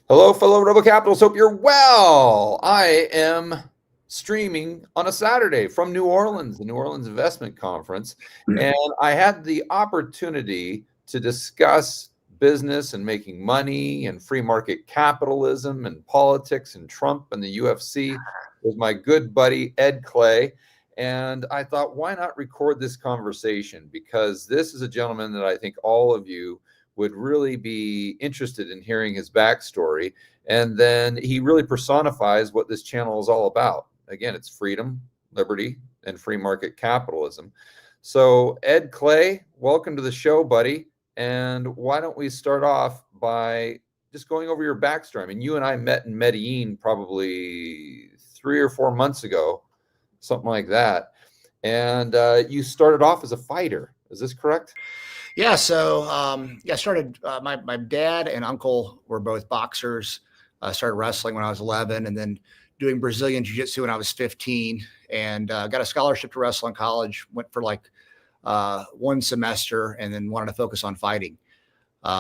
Hello, fellow Rebel Capitals. Hope you're well. I am streaming on a Saturday from New Orleans, the New Orleans Investment Conference, and I had the opportunity to discuss business and making money and free market capitalism and politics and Trump and the UFC with my good buddy Ed Clay. And I thought, why not record this conversation? Because this is a gentleman that I think all of you would really be interested in hearing his backstory. And then he really personifies what this channel is all about. Again, it's freedom, liberty, and free market capitalism. So, Ed Clay, welcome to the show, buddy. And why don't we start off by just going over your backstory? I mean, you and I met in Medellin probably 3 or 4 months ago, something like that. And you started off as a fighter. Is this correct? Yeah, so I started. My dad and uncle were both boxers. I started wrestling when I was 11, and then doing Brazilian jiu-jitsu when I was 15, and got a scholarship to wrestle in college. Went for like 1 semester, and then wanted to focus on fighting.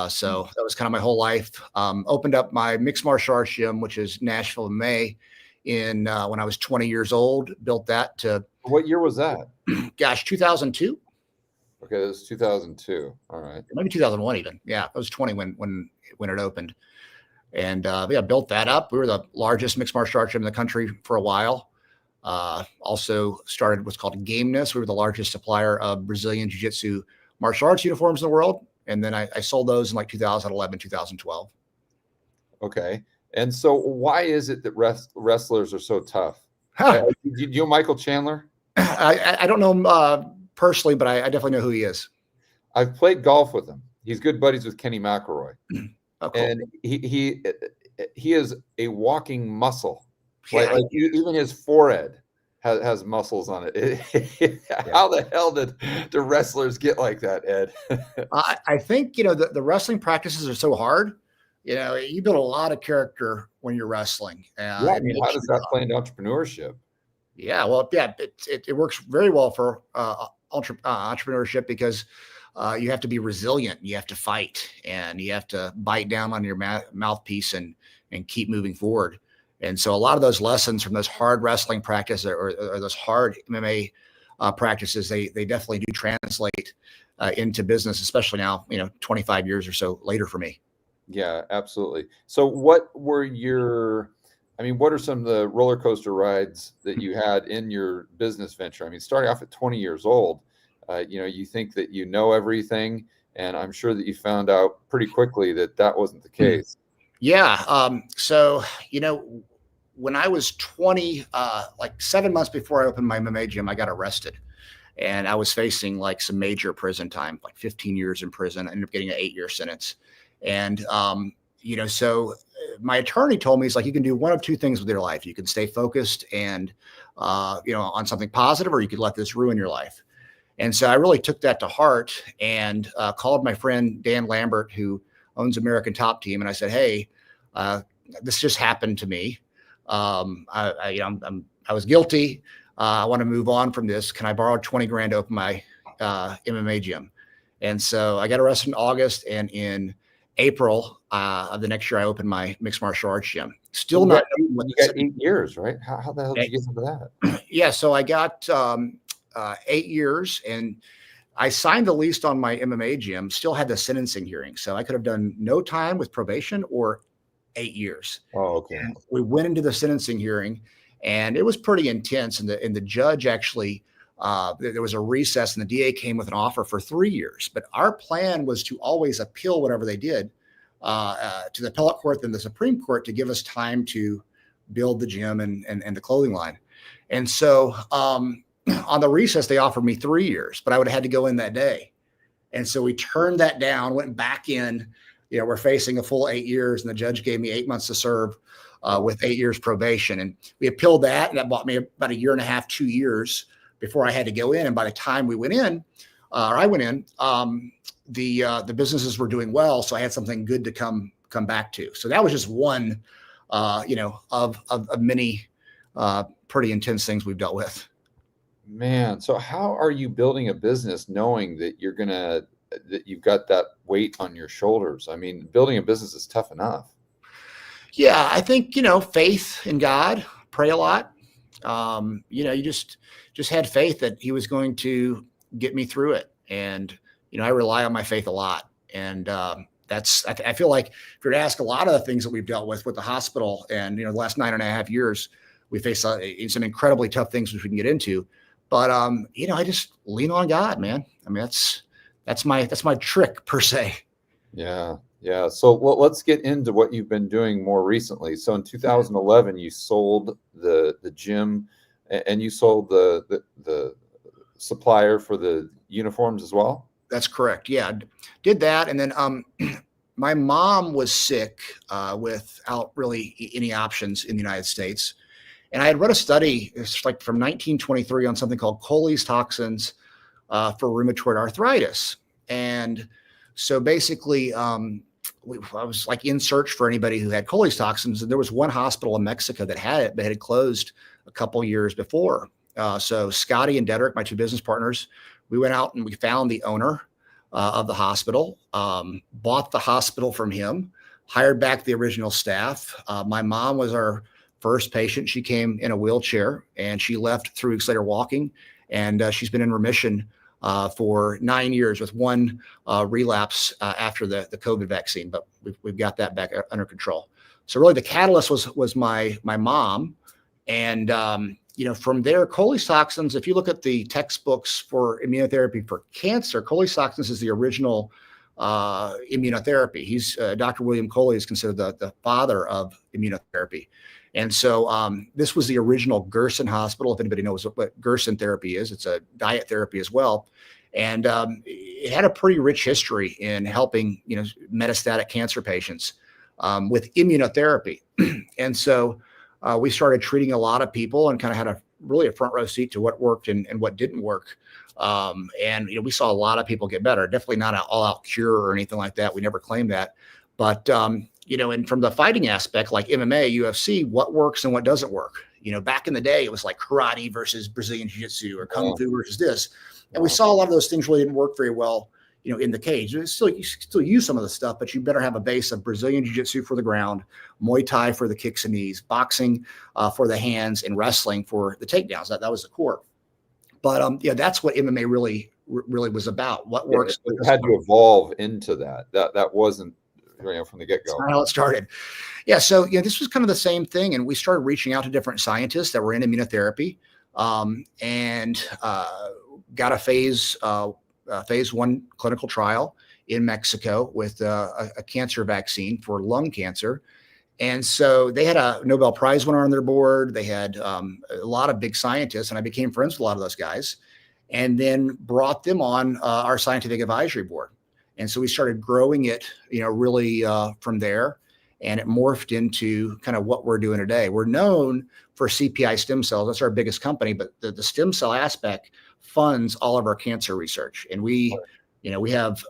So that was kind of my whole life. Opened up my mixed martial arts gym, which is Nashville in May, when I was 20 years old. Built that to. What year was that? Gosh, 2002. Okay, this is 2002. All right. Maybe 2001 even. Yeah, I was 20 when it opened. And built that up. We were the largest mixed martial arts gym in the country for a while. Also started what's called Gameness. We were the largest supplier of Brazilian jiu-jitsu martial arts uniforms in the world. And then I sold those in like 2011, 2012. Okay. And so why is it that wrestlers are so tough? Huh. You know Michael Chandler? I don't know personally, but I definitely know who he is. I've played golf with him. He's good buddies with Kenny McElroy. Oh, cool. And he is a walking muscle. Yeah. Like even his forehead has muscles on it. How the hell did the wrestlers get like that, Ed? I think, the wrestling practices are so hard. You build a lot of character when you're wrestling. Yeah, I mean, how does that play into entrepreneurship? Yeah, well, yeah, it works very well for entrepreneurship because you have to be resilient, you have to fight, and you have to bite down on your mouthpiece and keep moving forward. And so a lot of those lessons from those hard wrestling practices or those hard MMA practices, they definitely do translate into business, especially now, 25 years or so later for me. Yeah, absolutely. So what are some of the roller coaster rides that you had in your business venture? I mean, starting off at 20 years old, you think that you know everything, and I'm sure that you found out pretty quickly that wasn't the case. Yeah. So, when I was 20, like 7 months before I opened my MMA gym, I got arrested, and I was facing like some major prison time, like 15 years in prison. I ended up getting an 8-year sentence. And, so my attorney told me, he's like, you can do one of two things with your life. You can stay focused and, on something positive, or you could let this ruin your life. And so I really took that to heart and called my friend Dan Lambert, who owns American Top Team. And I said, hey, this just happened to me. I was guilty. I want to move on from this. Can I borrow 20 grand to open my MMA gym? And so I got arrested in August, and in April of the next year, I opened my mixed martial arts gym. Still not. You got 8 years, right? How the hell did you get into that? Yeah, so I got 8 years, and I signed the lease on my MMA gym. Still had the sentencing hearing, so I could have done no time with probation or 8 years. Oh, okay. And we went into the sentencing hearing, and it was pretty intense. And the judge actually. There was a recess, and the DA came with an offer for 3 years. But our plan was to always appeal whatever they did to the appellate court and the Supreme Court to give us time to build the gym and the clothing line. And so on the recess, they offered me 3 years, but I would have had to go in that day. And so we turned that down, went back in. We're facing a full 8 years, and the judge gave me 8 months to serve with 8 years probation. And we appealed that, and that bought me about 1.5 years, 2 years before I had to go in. And by the time we went in, I went in, the businesses were doing well. So I had something good to come back to. So that was just one, of many pretty intense things we've dealt with. Man, so how are you building a business knowing that that you've got that weight on your shoulders? I mean, building a business is tough enough. Yeah, I think, faith in God, pray a lot. You just had faith that he was going to get me through it. And, I rely on my faith a lot. And I feel like if you're to ask a lot of the things that we've dealt with the hospital and, the last 9.5 years, we face some incredibly tough things, which we can get into. But, I just lean on God, man. I mean, that's my trick per se. Yeah. Yeah. So let's get into what you've been doing more recently. So in 2011, you sold the gym and you sold the supplier for the uniforms as well. That's correct. Yeah, did that, and then my mom was sick without really any options in the United States, and I had read a study, it's like from 1923, on something called Coley's toxins for rheumatoid arthritis, and so basically, I was like in search for anybody who had Coley's toxins, and there was one hospital in Mexico that had it, but it had closed a couple years before. So Scotty and Dedrick, my two business partners, we went out and we found the owner of the hospital, bought the hospital from him, hired back the original staff. My mom was our first patient. She came in a wheelchair and she left 3 weeks later walking, and she's been in remission for 9 years with one relapse after the COVID vaccine, but we've got that back under control. So really the catalyst was my mom. And, from there, Coley's toxins, if you look at the textbooks for immunotherapy for cancer, Coley's toxins is the original immunotherapy. He's Dr. William Coley is considered the father of immunotherapy. And so this was the original Gerson hospital. If anybody knows what Gerson therapy is, it's a diet therapy as well. And it had a pretty rich history in helping, metastatic cancer patients with immunotherapy. And so we started treating a lot of people and kind of had a front row seat to what worked and what didn't work. And we saw a lot of people get better. Definitely not an all-out cure or anything like that. We never claimed that. But and from the fighting aspect, like MMA, UFC, what works and what doesn't work. Back in the day, it was like karate versus Brazilian jiu-jitsu or kung fu versus this. And we saw a lot of those things really didn't work very well, in the cage. You still use some of the stuff, but you better have a base of Brazilian jiu-jitsu for the ground, Muay Thai for the kicks and knees, boxing for the hands, and wrestling for the takedowns. That was the core. But that's what MMA really was about. What works. It had to evolve into that. That wasn't from the get-go. That's not how it started. Yeah. So this was kind of the same thing, and we started reaching out to different scientists that were in immunotherapy, and got a phase 1 clinical trial in Mexico with a cancer vaccine for lung cancer. And so they had a Nobel Prize winner on their board. They had a lot of big scientists, and I became friends with a lot of those guys, and then brought them on our scientific advisory board. And so we started growing it, really from there, and it morphed into kind of what we're doing today. We're known for CPI stem cells. That's our biggest company, but the stem cell aspect funds all of our cancer research. And we have,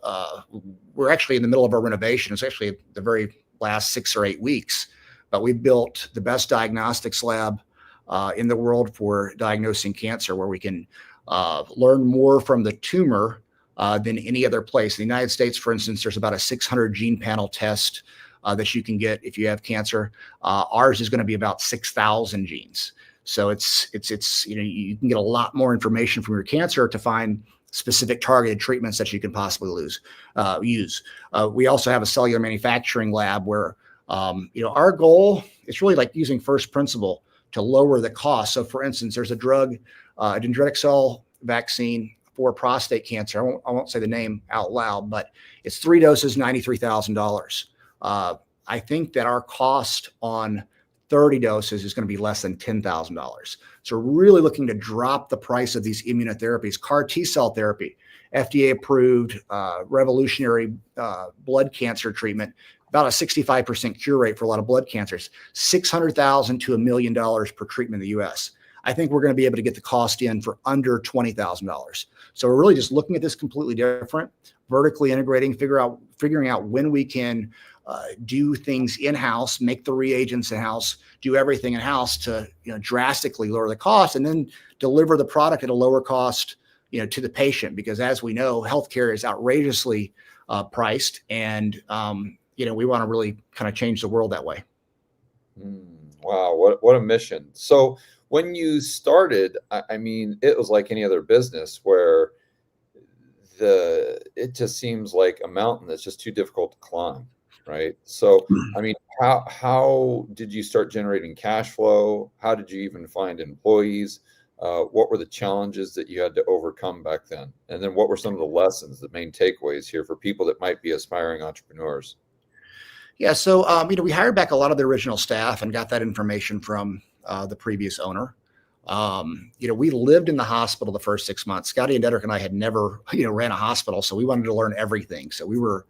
we're actually in the middle of our renovation. It's actually the very last 6 or 8 weeks, but we built the best diagnostics lab in the world for diagnosing cancer, where we can learn more from the tumor than any other place. In the United States, for instance, there's about a 600 gene panel test that you can get if you have cancer. Ours is going to be about 6,000 genes. So it's you can get a lot more information from your cancer to find specific targeted treatments that you can possibly use. We also have a cellular manufacturing lab where our goal is really like using first principle to lower the cost. So for instance, there's a drug, a dendritic cell vaccine for prostate cancer. I won't say the name out loud, but it's 3 doses, $93,000. I think that our cost on 30 doses is going to be less than $10,000. So we're really looking to drop the price of these immunotherapies. CAR T-cell therapy, FDA approved, revolutionary blood cancer treatment, about a 65% cure rate for a lot of blood cancers, $600,000 to $1 million per treatment in the US. I think we're going to be able to get the cost in for under $20,000. So we're really just looking at this completely different, vertically integrating, figuring out when we can do things in-house, make the reagents in-house, do everything in-house to drastically lower the cost, and then deliver the product at a lower cost to the patient. Because as we know, healthcare is outrageously priced, and we want to really kind of change the world that way. Wow, what a mission. So when you started, I mean, it was like any other business where it just seems like a mountain that's just too difficult to climb, right? So, I mean, how did you start generating cash flow? How did you even find employees? What were the challenges that you had to overcome back then? And then what were some of the lessons, the main takeaways here for people that might be aspiring entrepreneurs? Yeah, so we hired back a lot of the original staff and got that information from the previous owner. We lived in the hospital the first 6 months. Scotty and Dedrick and I had never, ran a hospital, so we wanted to learn everything. So we were,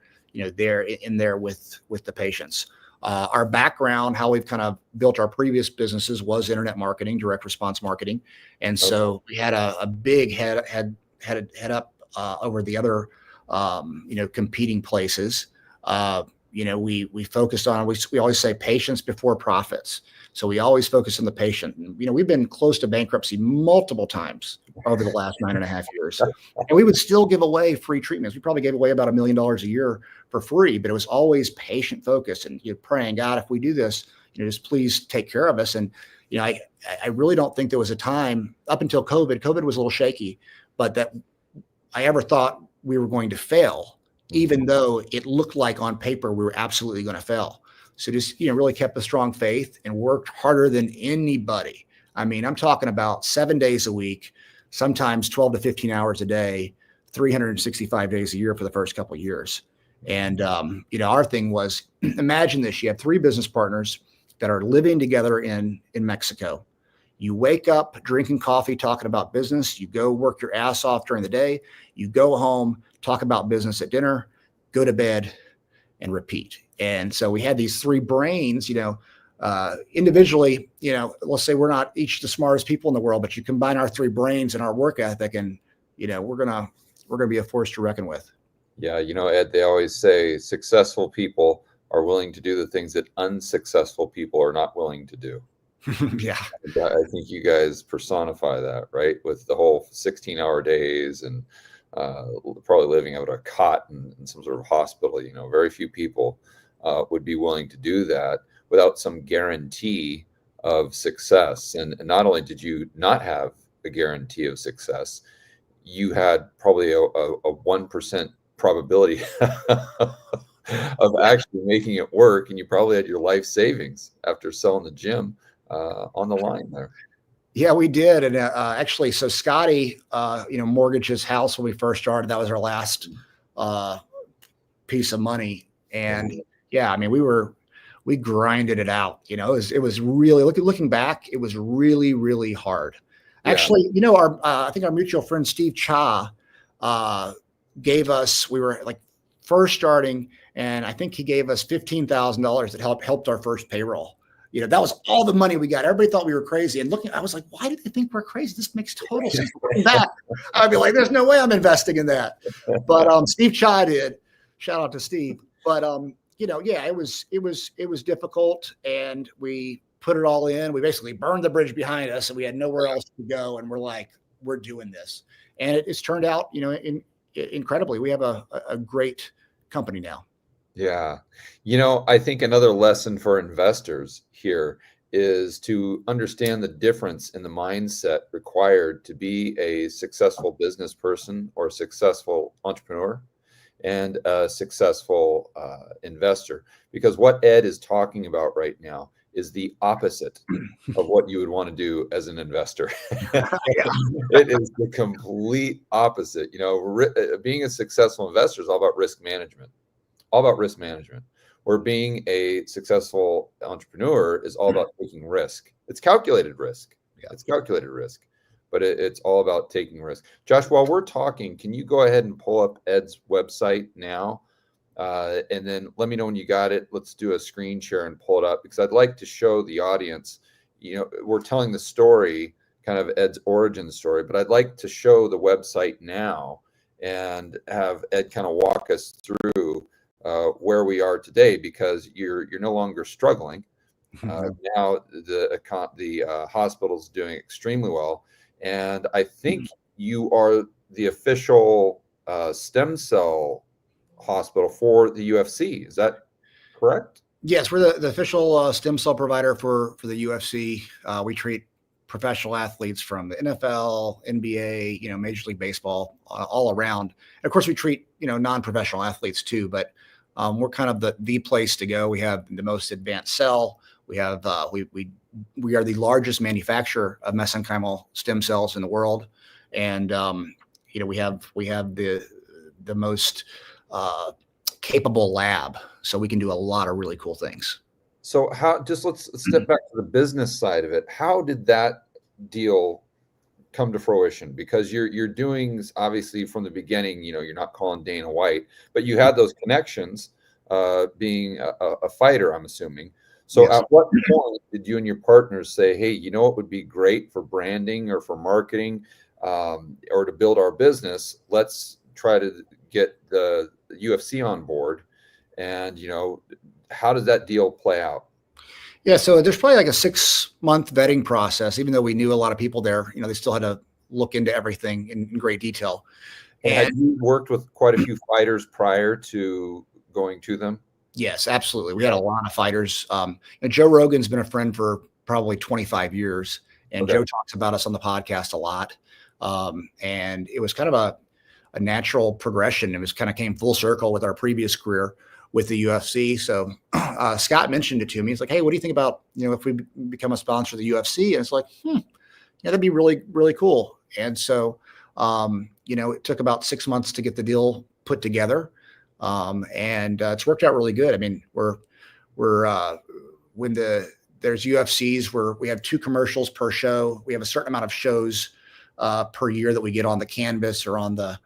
there in there with the patients. Our background, how we've kind of built our previous businesses, was internet marketing, direct response marketing, and Okay. so we had a big head up over the other, competing places. We focused on, we always say patients before profits. So we always focus on the patient. And, we've been close to bankruptcy multiple times over the last 9.5 years. And we would still give away free treatments. We probably gave away about $1 million a year for free, but it was always patient focused. And you're praying, God, if we do this, just please take care of us. And, I really don't think there was a time up until COVID. COVID was a little shaky, but that I ever thought we were going to fail, even though it looked like on paper we were absolutely going to fail. So just, really kept a strong faith and worked harder than anybody. I mean, I'm talking about 7 days a week, sometimes 12 to 15 hours a day, 365 days a year for the first couple of years. And, our thing was, imagine this, you have 3 business partners that are living together in Mexico. You wake up drinking coffee, talking about business. You go work your ass off during the day. You go home, talk about business at dinner, go to bed, and repeat. And so we had these 3 brains, individually, let's say we're not each the smartest people in the world, but you combine our 3 brains and our work ethic, and, we're going to be a force to reckon with. Yeah, Ed, they always say successful people are willing to do the things that unsuccessful people are not willing to do. Yeah. I think you guys personify that, right? With the whole 16-hour days and probably living out a cot in some sort of hospital. Very few people would be willing to do that without some guarantee of success. And not only did you not have a guarantee of success, you had probably a 1% probability of actually making it work. And you probably had your life savings after selling the gym on the line there. Yeah, we did. And actually, so Scotty, mortgaged his house when we first started. That was our last piece of money. And yeah, I mean, we grinded it out. It was really, looking back, it was really, really hard. Yeah. Actually, I think our mutual friend, Steve Cha, gave us, we were like first starting, and I think he gave us $15,000 that helped our first payroll. That was all the money we got. Everybody thought we were crazy. And I was like, why do they think we're crazy? This makes total sense. I'd be like, there's no way I'm investing in that. But Steve Cha did. Shout out to Steve. But yeah, it was difficult, and we put it all in. We basically burned the bridge behind us, and we had nowhere else to go. And we're like, we're doing this, and it's turned out, incredibly. We have a great company now. Yeah. I think another lesson for investors here is to understand the difference in the mindset required to be a successful business person or a successful entrepreneur and a successful investor. Because what Ed is talking about right now is the opposite of what you would want to do as an investor. It is the complete opposite. Being a successful investor is all about risk management. Where being a successful entrepreneur is all about taking risk. It's calculated risk. Yeah. It's calculated risk, but it's all about taking risk. Josh, while we're talking, can you go ahead and pull up Ed's website now? And then let me know when you got it. Let's do a screen share and pull it up, because I'd like to show the audience, we're telling the story, kind of Ed's origin story, but I'd like to show the website now and have Ed kind of walk us through where we are today, because you're no longer struggling. Now the hospital's doing extremely well, and I think you are the official stem cell hospital for the UFC. Is that correct? Yes, we're the official stem cell provider for the UFC. We treat professional athletes from the NFL, NBA, Major League Baseball, all around. And of course, we treat non-professional athletes too. But we're kind of the place to go. We have the most advanced cell. We have we are the largest manufacturer of mesenchymal stem cells in the world, and we have the most capable lab, so we can do a lot of really cool things. So let's step back to the business side of it. How did that deal come to fruition? Because you're doing, obviously, from the beginning, you're not calling Dana White, but you had those connections, being a fighter, I'm assuming. So Yes. at what point did you and your partners say, hey, what would be great for branding or for marketing, or to build our business? Let's try to get the UFC on board. And, how does that deal play out? Yeah, so there's probably like a 6-month vetting process. Even though we knew a lot of people there, they still had to look into everything in great detail. And had you worked with quite a few fighters prior to going to them? Yes, absolutely. We had a lot of fighters. Joe Rogan's been a friend for probably 25 years, and Okay. Joe talks about us on the podcast a lot. And it was kind of a natural progression. It was kind of came full circle with our previous career with the UFC. So Scott mentioned it to me. He's like, hey, what do you think about, if we become a sponsor of the UFC? And it's like, yeah, that'd be really, really cool. And so, it took about 6 months to get the deal put together. And it's worked out really good. I mean, we're when there's UFCs where we have 2 commercials per show. We have a certain amount of shows per year that we get on the canvas or on the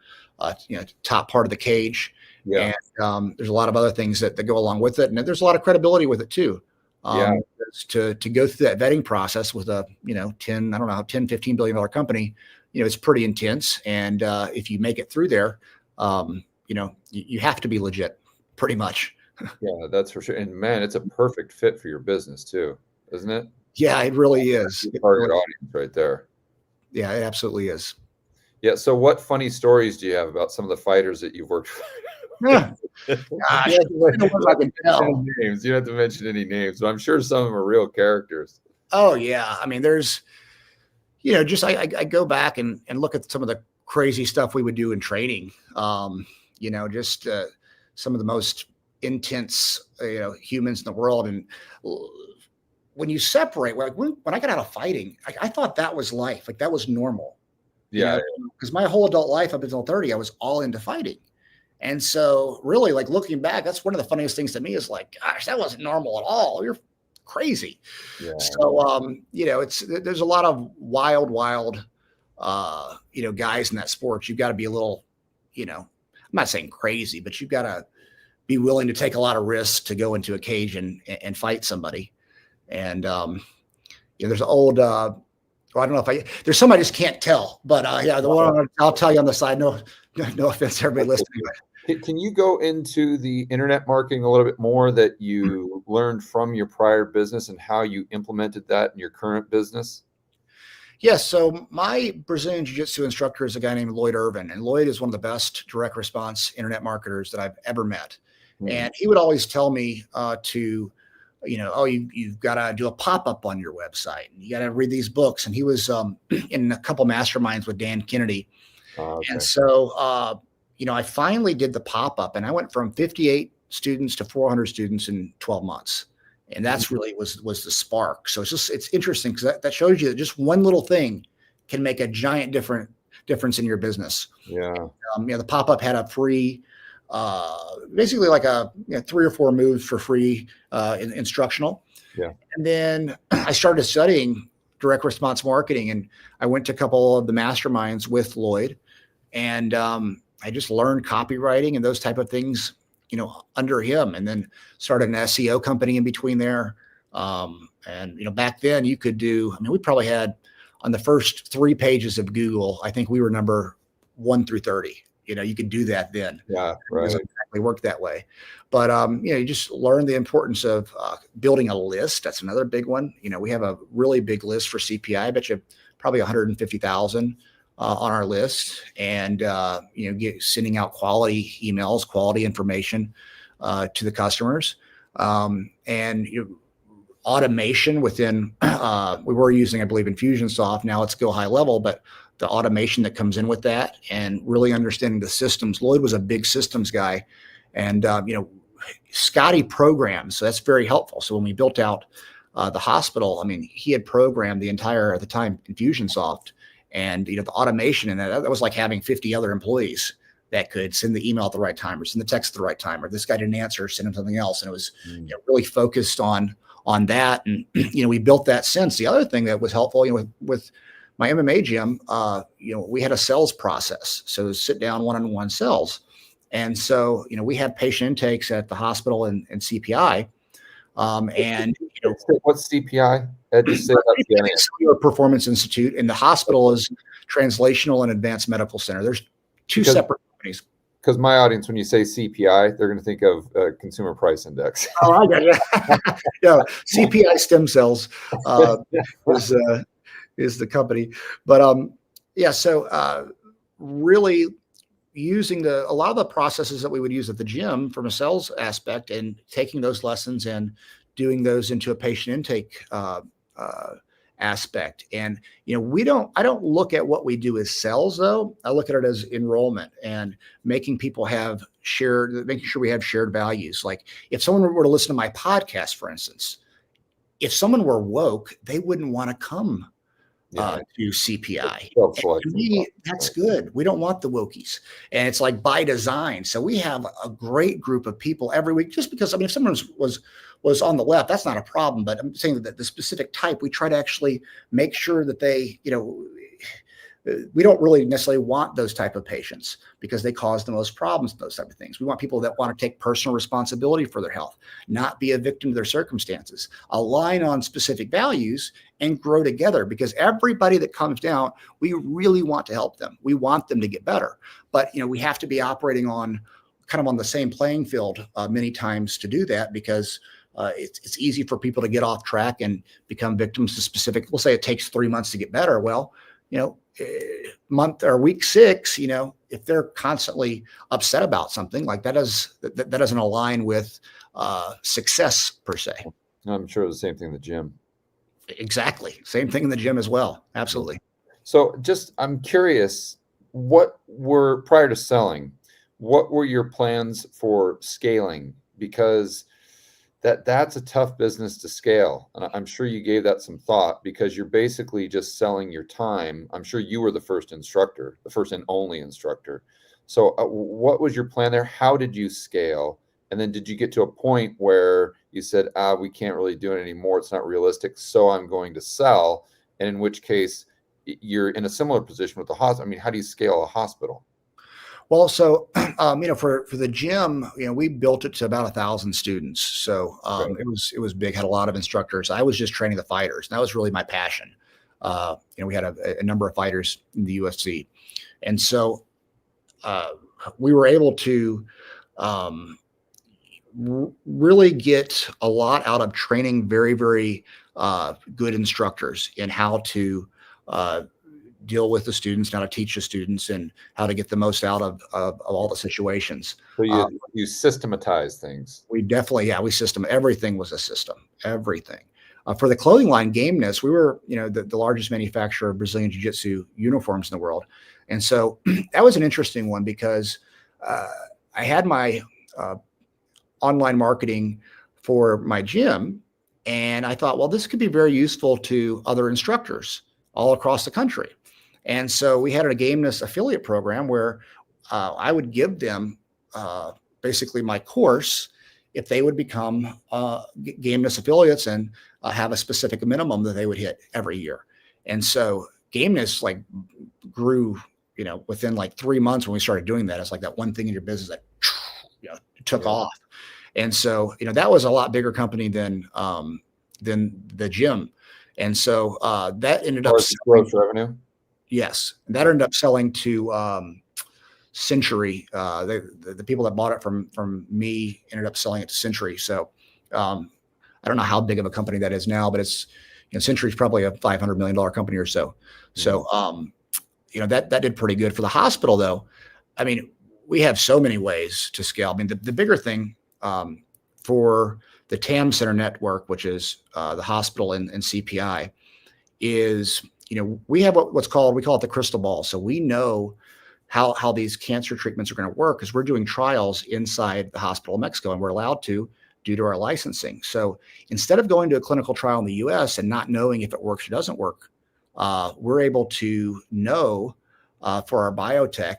top part of the cage. Yeah. And there's a lot of other things that go along with it, and there's a lot of credibility with it too. To go through that vetting process with a 10-15 billion dollar company, it's pretty intense. And if you make it through there, you have to be legit, pretty much. Yeah, that's for sure. And man, it's a perfect fit for your business too, isn't it? Yeah, it really is. Target audience right there. Yeah, it absolutely is. Yeah. So what funny stories do you have about some of the fighters that you've worked with? Yeah. Gosh, You don't have to mention any names, but I'm sure some of them are real characters. Oh yeah. I mean, there's, just I go back and look at some of the crazy stuff we would do in training. Just some of the most intense, humans in the world. And when you separate, like when I got out of fighting, I thought that was life. Like that was normal. Yeah. Because my whole adult life up until 30, I was all into fighting. And so really, like looking back, that's one of the funniest things to me is like, gosh, that wasn't normal at all. You're crazy. Yeah. So, there's a lot of wild, guys in that sport. You've got to be a little, I'm not saying crazy, but you've got to be willing to take a lot of risks to go into a cage and fight somebody. And, there's an old, I don't know if there's some I just can't tell, but the one I'll tell you on the side. No offense to everybody listening. Can you go into the internet marketing a little bit more that you learned from your prior business and how you implemented that in your current business? Yes. So my Brazilian Jiu-Jitsu instructor is a guy named Lloyd Irvin, and Lloyd is one of the best direct response internet marketers that I've ever met. Mm-hmm. And he would always tell me you've got to do a pop-up on your website. And you got to read these books. And he was in a couple masterminds with Dan Kennedy. Okay. And so, I finally did the pop-up, and I went from 58 students to 400 students in 12 months. And that's really was the spark. So it's interesting because that shows you that just one little thing can make a giant difference in your business. Yeah. The pop-up had a free, basically like a 3 or 4 moves for free, instructional. Yeah. And then I started studying direct response marketing, and I went to a couple of the masterminds with Lloyd, and I just learned copywriting and those type of things, under him, and then started an SEO company in between there. And back then you could do, we probably had on the first 3 pages of Google, I think we were number 1 through 30. You could do that then. Yeah, right. It doesn't exactly work that way. But, you just learn the importance of building a list. That's another big one. We have a really big list for CPI. I bet you probably 150,000 on our list, and, sending out quality emails, quality information to the customers. And automation within, we were using, I believe, Infusionsoft. Now it's Go High Level, but the automation that comes in with that and really understanding the systems. Lloyd was a big systems guy, and Scotty programs, so that's very helpful. So when we built out the hospital, I mean, he had programmed the entire, at the time, Infusionsoft, and the automation in that was like having 50 other employees that could send the email at the right time or send the text at the right time, or this guy didn't answer, send him something else. And it was really focused on that. And, we built that since. The other thing that was helpful, with my MMA gym, we had a sales process. So sit down one-on-one sales. And so, we have patient intakes at the hospital and CPI. And what's CPI? Just say that's the Performance Institute, and the hospital is Translational and Advanced Medical Center. There's two separate companies. Because my audience, when you say CPI, they're going to think of Consumer Price Index. Oh, I got it. CPI Stem Cells is the company. But so really using a lot of the processes that we would use at the gym from a sales aspect, and taking those lessons and doing those into a patient intake aspect. And I don't look at what we do as sales, though. I look at it as enrollment and making people making sure we have shared values. Like if someone were to listen to my podcast, for instance, if someone were woke, they wouldn't want to come to CPI. To me, that's good. We don't want the wokies, and it's like by design. So we have a great group of people every week. Just because, if someone was on the left, that's not a problem. But I'm saying that the specific type, we try to actually make sure that they, we don't really necessarily want those type of patients because they cause the most problems, those type of things. We want people that want to take personal responsibility for their health, not be a victim to their circumstances, align on specific values, and grow together. Because everybody that comes down, we really want to help them. We want them to get better. But, we have to be operating on the same playing field many times to do that, because it's easy for people to get off track and become victims to specific. We'll say it takes 3 months to get better. Well, month or week 6, if they're constantly upset about something like that, that doesn't align with success per se. I'm sure the same thing in the gym. Exactly. Same thing in the gym as well. Absolutely. So I'm curious, prior to selling, what were your plans for scaling? Because that's a tough business to scale. And I'm sure you gave that some thought, because you're basically just selling your time. I'm sure you were the first instructor, the first and only instructor. So what was your plan there? How did you scale? And then did you get to a point where you said, we can't really do it anymore, it's not realistic, so I'm going to sell? And in which case you're in a similar position with the hospital. How do you scale a hospital? Well, so, for the gym, we built it to about 1,000 students. So it was big, had a lot of instructors. I was just training the fighters. And that was really my passion. We had a number of fighters in the UFC. And so we were able to really get a lot out of training very, very good instructors in how to deal with the students, how to teach the students, and how to get the most out of all the situations. So you systematize things. We definitely, everything was a system, everything. For the clothing line, Gameness, we were, the largest manufacturer of Brazilian Jiu-Jitsu uniforms in the world. And so that was an interesting one, because I had my online marketing for my gym, and I thought, well, this could be very useful to other instructors all across the country. And so we had a Gameness affiliate program where I would give them basically my course if they would become Gameness affiliates and have a specific minimum that they would hit every year. And so Gameness grew, within 3 months when we started doing that. It's like that one thing in your business that took off. And so, that was a lot bigger company than the gym. And so that ended up gross revenue. Yes, and that ended up selling to Century. The people that bought it from me ended up selling it to Century. So I don't know how big of a company that is now, but it's Century's probably a $500 million company or so. So that did pretty good for the hospital, though. We have so many ways to scale. The bigger thing for the TAM Center network, which is the hospital and CPI, is, we have we call it the crystal ball. So we know how these cancer treatments are going to work because we're doing trials inside the hospital in Mexico, and we're allowed to due to our licensing. So instead of going to a clinical trial in the US and not knowing if it works or doesn't work, we're able to know for our biotech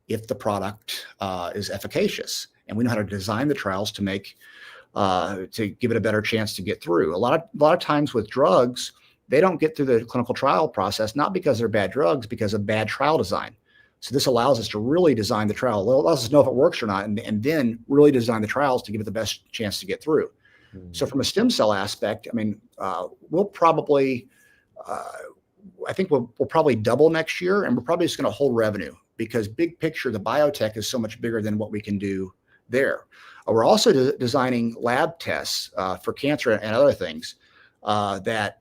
if the product is efficacious. And we know how to design the trials to make to give it a better chance to get through. A lot of times with drugs, they don't get through the clinical trial process, not because they're bad drugs, because of bad trial design. So this allows us to really design the trial. It allows us to know if it works or not, and then really design the trials to give it the best chance to get through. So from a stem cell aspect, I mean, we'll probably, I think we'll probably double next year, and we're probably just going to hold revenue because big picture, the biotech is so much bigger than what we can do there. We're also designing lab tests for cancer and other things that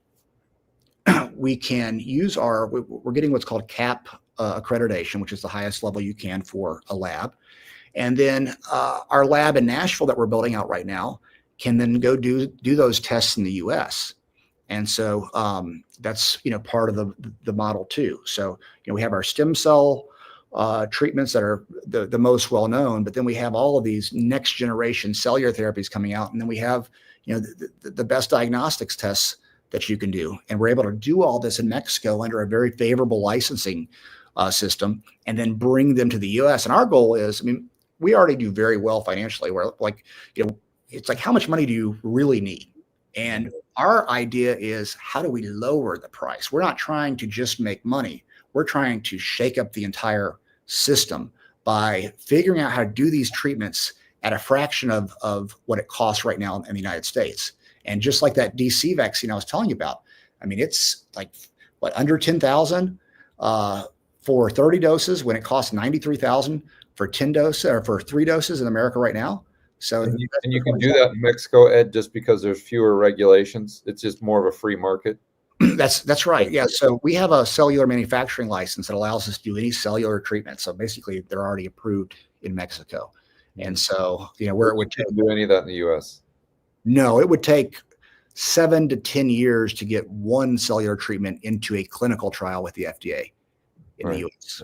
we can use. We're getting what's called CAP accreditation, which is the highest level you can for a lab. And then our lab in Nashville that we're building out right now can then go do those tests in the US. And so that's, part of the model too. So, we have our stem cell treatments that are the most well known, but then we have all of these next generation cellular therapies coming out. And then we have, the best diagnostics tests that you can do. And we're able to do all this in Mexico under a very favorable licensing system and then bring them to the US. And our goal is, we already do very well financially. We're like, it's like, how much money do you really need? And our idea is, how do we lower the price? We're not trying to just make money. We're trying to shake up the entire system by figuring out how to do these treatments at a fraction of what it costs right now in the United States. And just like that DC vaccine I was telling you about, it's like, under 10,000 for 30 doses when it costs 93,000 for 10 doses or for 3 doses in America right now. So and you can do that in Mexico, Ed, just because there's fewer regulations. It's just more of a free market. That's right. Yeah. So we have a cellular manufacturing license that allows us to do any cellular treatment. So basically, they're already approved in Mexico. And so, where it would take, do any of that in the US? No, it would take 7 to 10 years to get one cellular treatment into a clinical trial with the FDA in the US.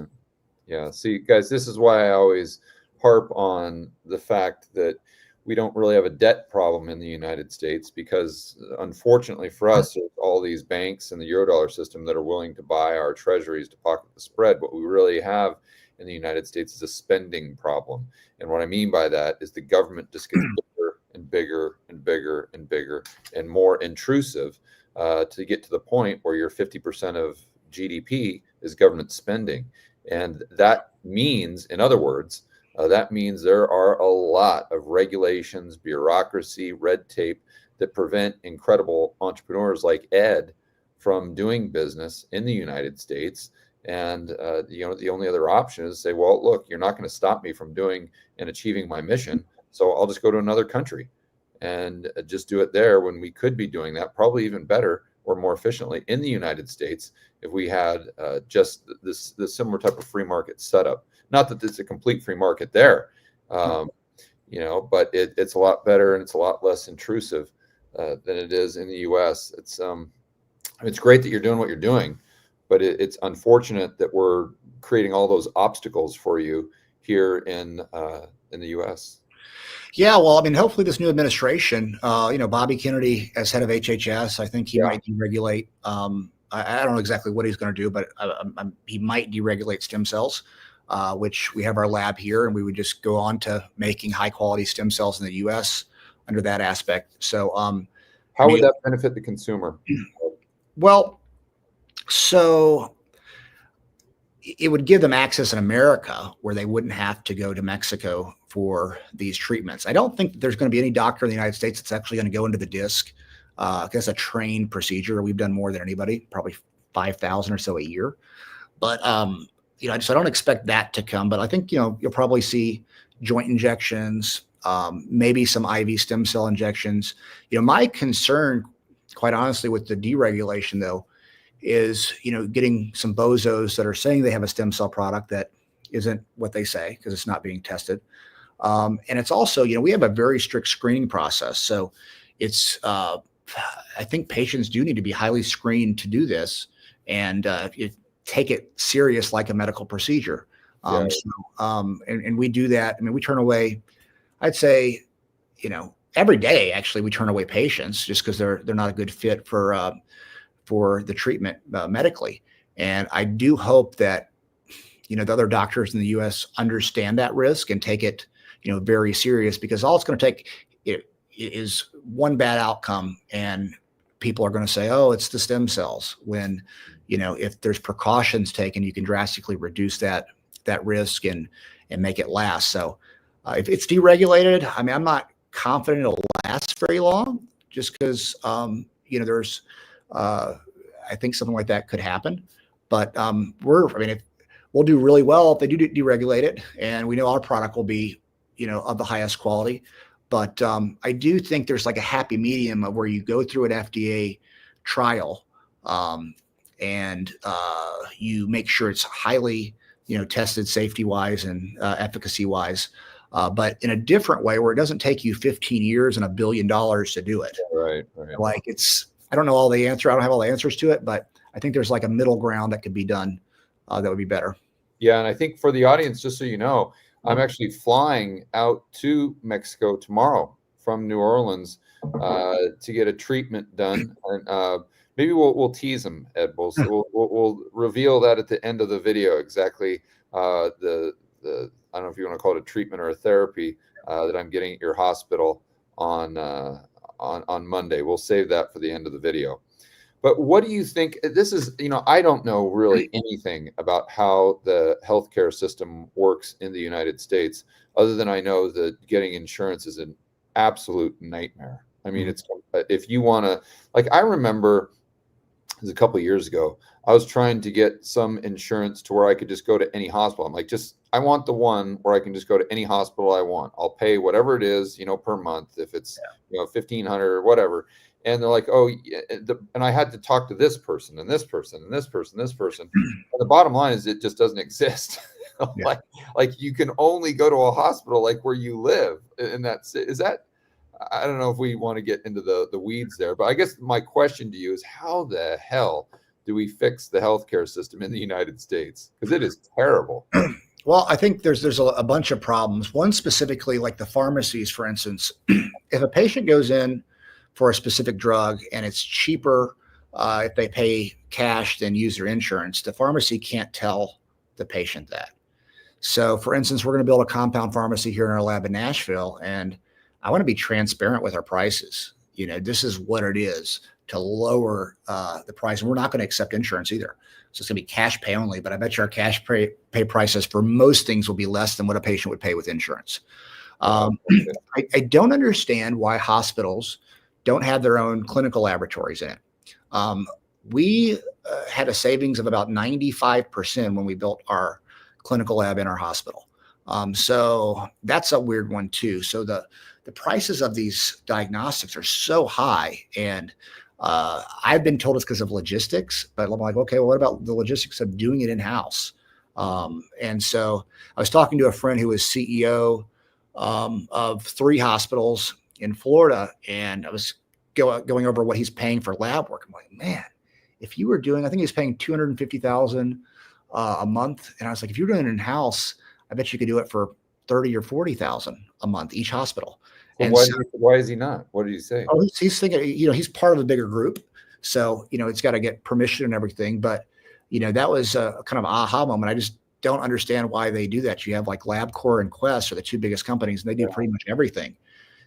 Yeah. See, guys, this is why I always harp on the fact that we don't really have a debt problem in the United States, because unfortunately for us, there's all these banks in the Eurodollar system that are willing to buy our treasuries to pocket the spread. What we really have in the United States is a spending problem. And what I mean by that is the government just gets bigger and bigger and bigger and bigger and more intrusive to get to the point where your 50% of GDP is government spending. And that means, in other words, that means there are a lot of regulations, bureaucracy, red tape that prevent incredible entrepreneurs like Ed from doing business in the United States. And the only other option is to say, well, look, you're not going to stop me from doing and achieving my mission, so I'll just go to another country and just do it there, when we could be doing that probably even better or more efficiently in the United States if we had just this similar type of free market setup. Not that it's a complete free market there, but it's a lot better and it's a lot less intrusive than it is in the U.S. It's great that you're doing what you're doing, but it's unfortunate that we're creating all those obstacles for you here in the U.S. Yeah, well, hopefully this new administration, Bobby Kennedy as head of HHS, I think he might deregulate. I don't know exactly what he's going to do, but he might deregulate stem cells. Which we have our lab here, and we would just go on to making high quality stem cells in the U.S. under that aspect. So, how would that benefit the consumer? Well, so it would give them access in America where they wouldn't have to go to Mexico for these treatments. I don't think that there's going to be any doctor in the United States that's actually going to go into the disc. That's a trained procedure. We've done more than anybody, probably 5,000 or so a year. But I don't expect that to come, but I think, you'll probably see joint injections, maybe some IV stem cell injections. My concern, quite honestly, with the deregulation though, is, getting some bozos that are saying they have a stem cell product that isn't what they say because it's not being tested. And it's also, we have a very strict screening process. So, it's I think patients do need to be highly screened to do this, and take it serious like a medical procedure. Yeah. And we do that. I mean, we turn away, I'd say, every day, actually, we turn away patients just because they're not a good fit for the treatment medically. And I do hope that, the other doctors in the U.S. understand that risk and take it, very serious, because all it's going to take is one bad outcome, and people are going to say, "Oh, it's the stem cells." When, if there's precautions taken, you can drastically reduce that risk and make it last. So, if it's deregulated, I mean, I'm not confident it'll last very long, just because, there's, I think something like that could happen. But we'll do really well if they do deregulate it, and we know our product will be, of the highest quality. But I do think there's like a happy medium of where you go through an FDA trial, and you make sure it's highly, tested safety-wise and efficacy-wise, but in a different way where it doesn't take you 15 years and $1 billion to do it. Right. Like I don't know all the answer. I don't have all the answers to it, but I think there's like a middle ground that could be done that would be better. Yeah, and I think for the audience, just so you know, I'm actually flying out to Mexico tomorrow from New Orleans to get a treatment done. And maybe we'll tease them, Ed. We'll reveal that at the end of the video exactly the I don't know if you want to call it a treatment or a therapy that I'm getting at your hospital on Monday. We'll save that for the end of the video. But what do you think? This is, I don't know really anything about how the healthcare system works in the United States, other than I know that getting insurance is an absolute nightmare. I mean, it's if you want to, like, I remember it was a couple of years ago, I was trying to get some insurance to where I could just go to any hospital. I'm like, I want the one where I can just go to any hospital I want. I'll pay whatever it is, per month, if it's, $1,500 or whatever. And they're like, oh, and I had to talk to this person and this person and this person, this person. And the bottom line is it just doesn't exist. like you can only go to a hospital like where you live. And I don't know if we want to get into the weeds there, but I guess my question to you is, how the hell do we fix the healthcare system in the United States? Because it is terrible. Well, I think there's a bunch of problems. One specifically, like the pharmacies, for instance. If a patient goes in for a specific drug and it's cheaper if they pay cash than use their insurance, the pharmacy can't tell the patient that. So, for instance, we're going to build a compound pharmacy here in our lab in Nashville, and I want to be transparent with our prices. This is what it is to lower the price. And we're not going to accept insurance either. So it's going to be cash pay only, but I bet you our cash pay prices for most things will be less than what a patient would pay with insurance. I don't understand why hospitals don't have their own clinical laboratories in it. We had a savings of about 95% when we built our clinical lab in our hospital. So that's a weird one too. So the prices of these diagnostics are so high, and I've been told it's because of logistics, but I'm like, okay, well, what about the logistics of doing it in-house? And so I was talking to a friend who was CEO of 3 hospitals in Florida, and I was going over what he's paying for lab work. I'm like, man, if you were doing, I think he was paying $250,000 a month, and I was like, if you're doing it in-house, I bet you could do it for $30,000 or $40,000 a month each hospital. And why is he not? What did he say? Oh, he's thinking, he's part of a bigger group, so it's got to get permission and everything. But that was a kind of aha moment. I just don't understand why they do that. You have like LabCorp and Quest are the 2 biggest companies, and they do pretty much everything.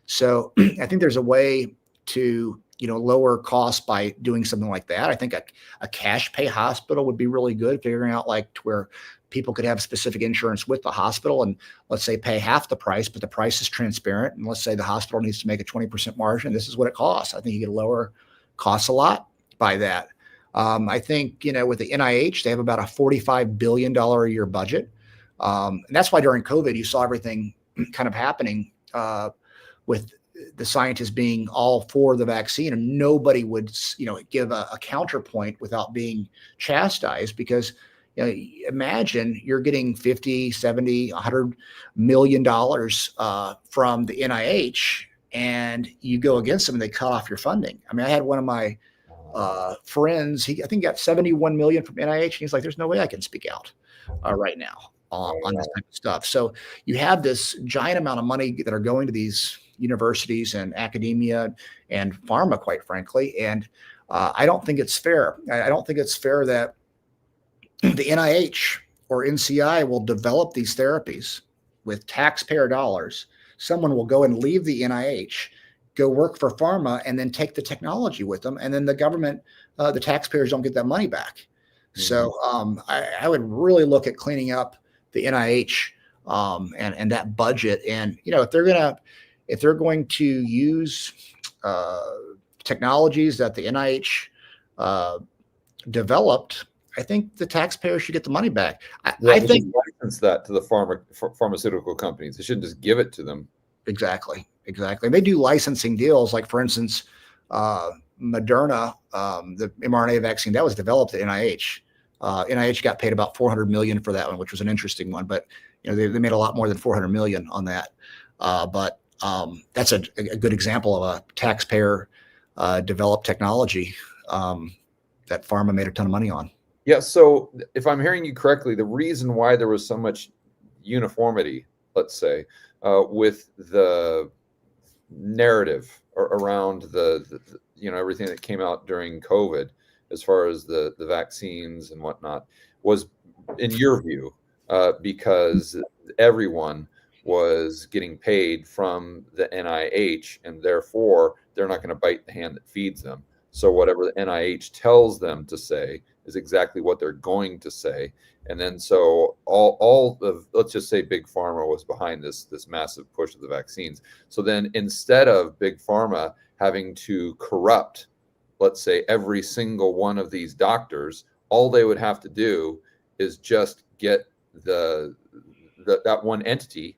So I think there's a way to lower costs by doing something like that. I think a cash pay hospital would be really good, figuring out like to where people could have specific insurance with the hospital and let's say pay half the price, but the price is transparent. And let's say the hospital needs to make a 20% margin. This is what it costs. I think you can lower costs a lot by that. I think, with the NIH, they have about a $45 billion a year budget. And that's why during COVID, you saw everything kind of happening with the scientists being all for the vaccine, and nobody would, give a counterpoint without being chastised, because imagine you're getting 50, 70, $100 million from the NIH, and you go against them and they cut off your funding. I mean, I had one of my friends, I think got 71 million from NIH. And he's like, there's no way I can speak out right now on this type of stuff. So you have this giant amount of money that are going to these universities and academia and pharma, quite frankly. And I don't think it's fair. I don't think it's fair that the NIH or NCI will develop these therapies with taxpayer dollars. Someone will go and leave the NIH, go work for pharma, and then take the technology with them. And then the government, the taxpayers don't get that money back. Mm-hmm. So I would really look at cleaning up the NIH and that budget. And, you know, if they're going to use technologies that the NIH developed, I think the taxpayer should get the money back. I think license that to the pharmaceutical companies. They shouldn't just give it to them. Exactly. They do licensing deals, like for instance, Moderna, the mRNA vaccine that was developed at NIH. NIH got paid about $400 million for that one, which was an interesting one. But you know, they made a lot more than $400 million on that. But that's a good example of a taxpayer developed technology that pharma made a ton of money on. Yeah. So if I'm hearing you correctly, the reason why there was so much uniformity, let's say, with the narrative around the you know, everything that came out during COVID, as far as the vaccines and whatnot, was, in your view, because everyone was getting paid from the NIH, and therefore they're not going to bite the hand that feeds them. So whatever the NIH tells them to say is exactly what they're going to say. And then so all of, let's just say Big Pharma was behind this massive push of the vaccines. So then instead of Big Pharma having to corrupt, let's say, every single one of these doctors, all they would have to do is just get that one entity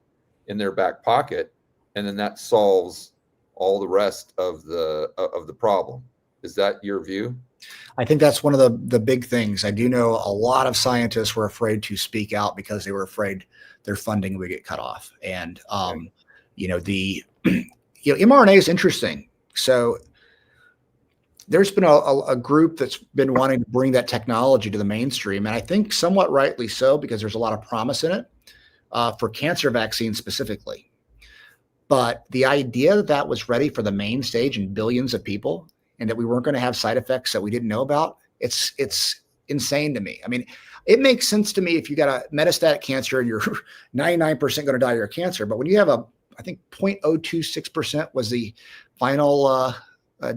in their back pocket, and then that solves all the rest of the problem. Is that your view? I think that's one of the big things. I do know a lot of scientists were afraid to speak out because they were afraid their funding would get cut off. And you know, mRNA is interesting. So there's been a group that's been wanting to bring that technology to the mainstream, and I think somewhat rightly so, because there's a lot of promise in it for cancer vaccines specifically. But the idea that was ready for the main stage in billions of people, and that we weren't going to have side effects that we didn't know about, it's insane to me. I mean, it makes sense to me if you got a metastatic cancer and you're 99% going to die of your cancer. But when you have I think 0.026% was the final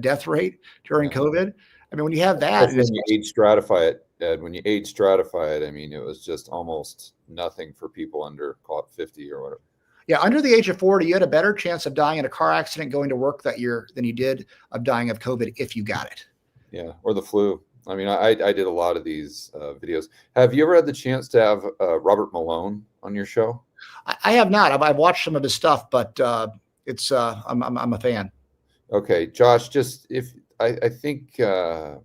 death rate during COVID. I mean, when you have that, when you age stratify it, Ed, when you age stratify it, I mean, it was just almost nothing for people under, call it 50 or whatever. Yeah, under the age of 40, you had a better chance of dying in a car accident going to work that year than you did of dying of COVID if you got it. Yeah, or the flu. I mean, I did a lot of these videos. Have you ever had the chance to have Robert Malone on your show? I have not. I've watched some of his stuff, but I'm a fan. Okay, Josh. Just if I think I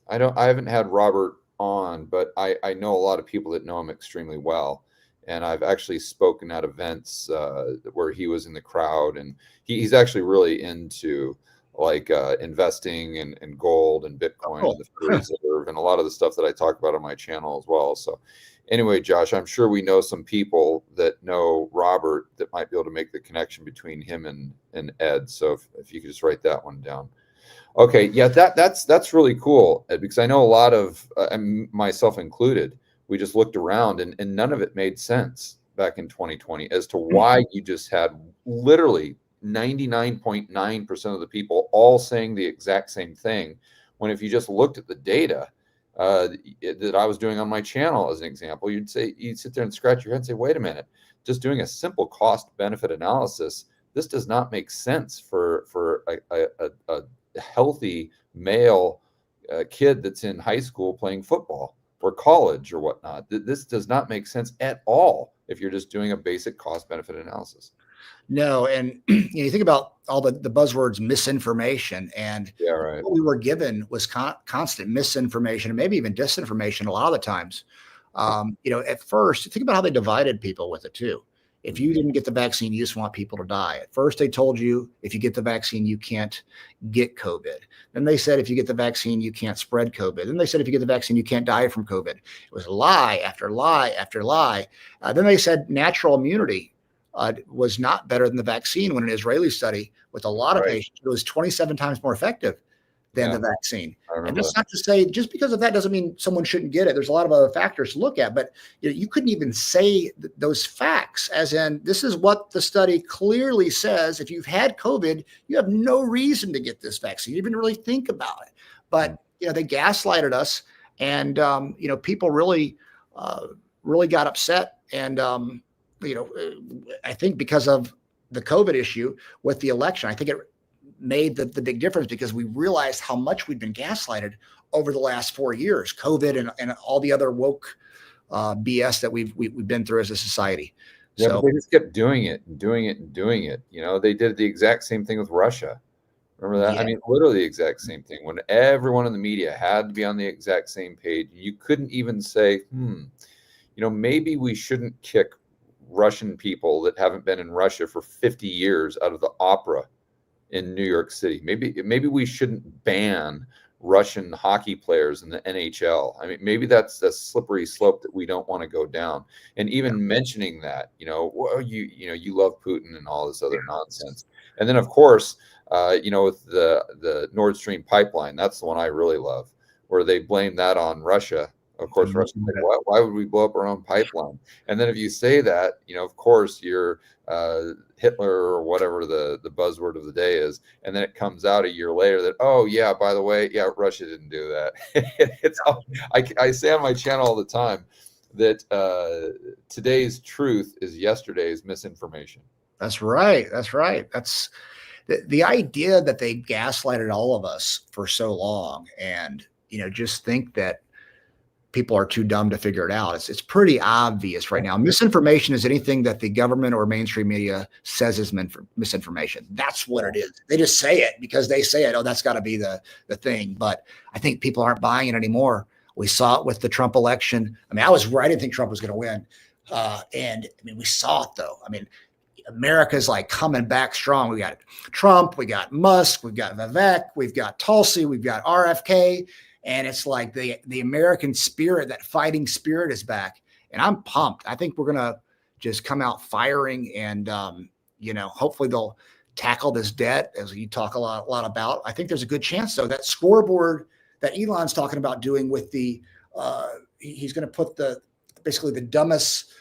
haven't had Robert on, but I know a lot of people that know him extremely well. And I've actually spoken at events where he was in the crowd, and he's actually really into like investing in gold and Bitcoin and the Federal Reserve and a lot of the stuff that I talk about on my channel as well. So anyway, Josh, I'm sure we know some people that know Robert that might be able to make the connection between him and Ed. So if you could just write that one down. Okay, yeah, that's really cool, Ed, because I know a lot of myself included, we just looked around and none of it made sense back in 2020 as to why you just had literally 99.9% of the people all saying the exact same thing. When if you just looked at the data that I was doing on my channel as an example, you'd sit there and scratch your head and say, wait a minute, just doing a simple cost benefit analysis, this does not make sense for a healthy male kid that's in high school playing football or college or whatnot. This does not make sense at all if you're just doing a basic cost benefit analysis. No, and you think about all the buzzwords misinformation, and what we were given was constant misinformation and maybe even disinformation a lot of the times. At first, think about how they divided people with it too. If you didn't get the vaccine, you just want people to die. At first, they told you if you get the vaccine, you can't get COVID. Then they said if you get the vaccine, you can't spread COVID. Then they said if you get the vaccine, you can't die from COVID. It was lie after lie after lie. Then they said natural immunity was not better than the vaccine, when an Israeli study with a lot of patients, it was 27 times more effective than the vaccine. And that's not to say just because of that doesn't mean someone shouldn't get it. There's a lot of other factors to look at, but you couldn't even say those facts, as in this is what the study clearly says. If you've had COVID, you have no reason to get this vaccine. You even really think about it. But they gaslighted us, and people really got upset. And I think because of the COVID issue with the election, I think it made the big difference, because we realized how much we'd been gaslighted over the last 4 years, COVID and all the other woke BS that we've been through as a society. Yeah, but they just kept doing it and doing it and doing it. They did the exact same thing with Russia. Remember that? Yeah. I mean, literally the exact same thing. When everyone in the media had to be on the exact same page, you couldn't even say, maybe we shouldn't kick Russian people that haven't been in Russia for 50 years out of the opera in New York City. Maybe we shouldn't ban Russian hockey players in the NHL. I mean, maybe that's a slippery slope that we don't want to go down. And even mentioning that, you love Putin and all this other nonsense. And then of course, with the Nord Stream pipeline, that's the one I really love, where they blame that on Russia. Of course, Russia's like, why would we blow up our own pipeline? And then if you say that, of course, you're Hitler or whatever the buzzword of the day is. And then it comes out a year later that, oh, yeah, by the way, Russia didn't do that. I say on my channel all the time that today's truth is yesterday's misinformation. That's right. That's the idea that they gaslighted all of us for so long, and, just think that people are too dumb to figure it out. It's pretty obvious right now. Misinformation is anything that the government or mainstream media says is misinformation. That's what it is. They just say it because they say it. Oh, that's got to be the thing. But I think people aren't buying it anymore. We saw it with the Trump election. I mean, I was right. I didn't think Trump was going to win. And I mean, we saw it though. I mean, America's like coming back strong. We got Trump, we got Musk, we've got Vivek, we've got Tulsi, we've got RFK. And it's like the American spirit, that fighting spirit is back. And I'm pumped. I think we're going to just come out firing, and, hopefully they'll tackle this debt, as you talk a lot about. I think there's a good chance, though, that scoreboard that Elon's talking about doing with the he's going to put basically the dumbest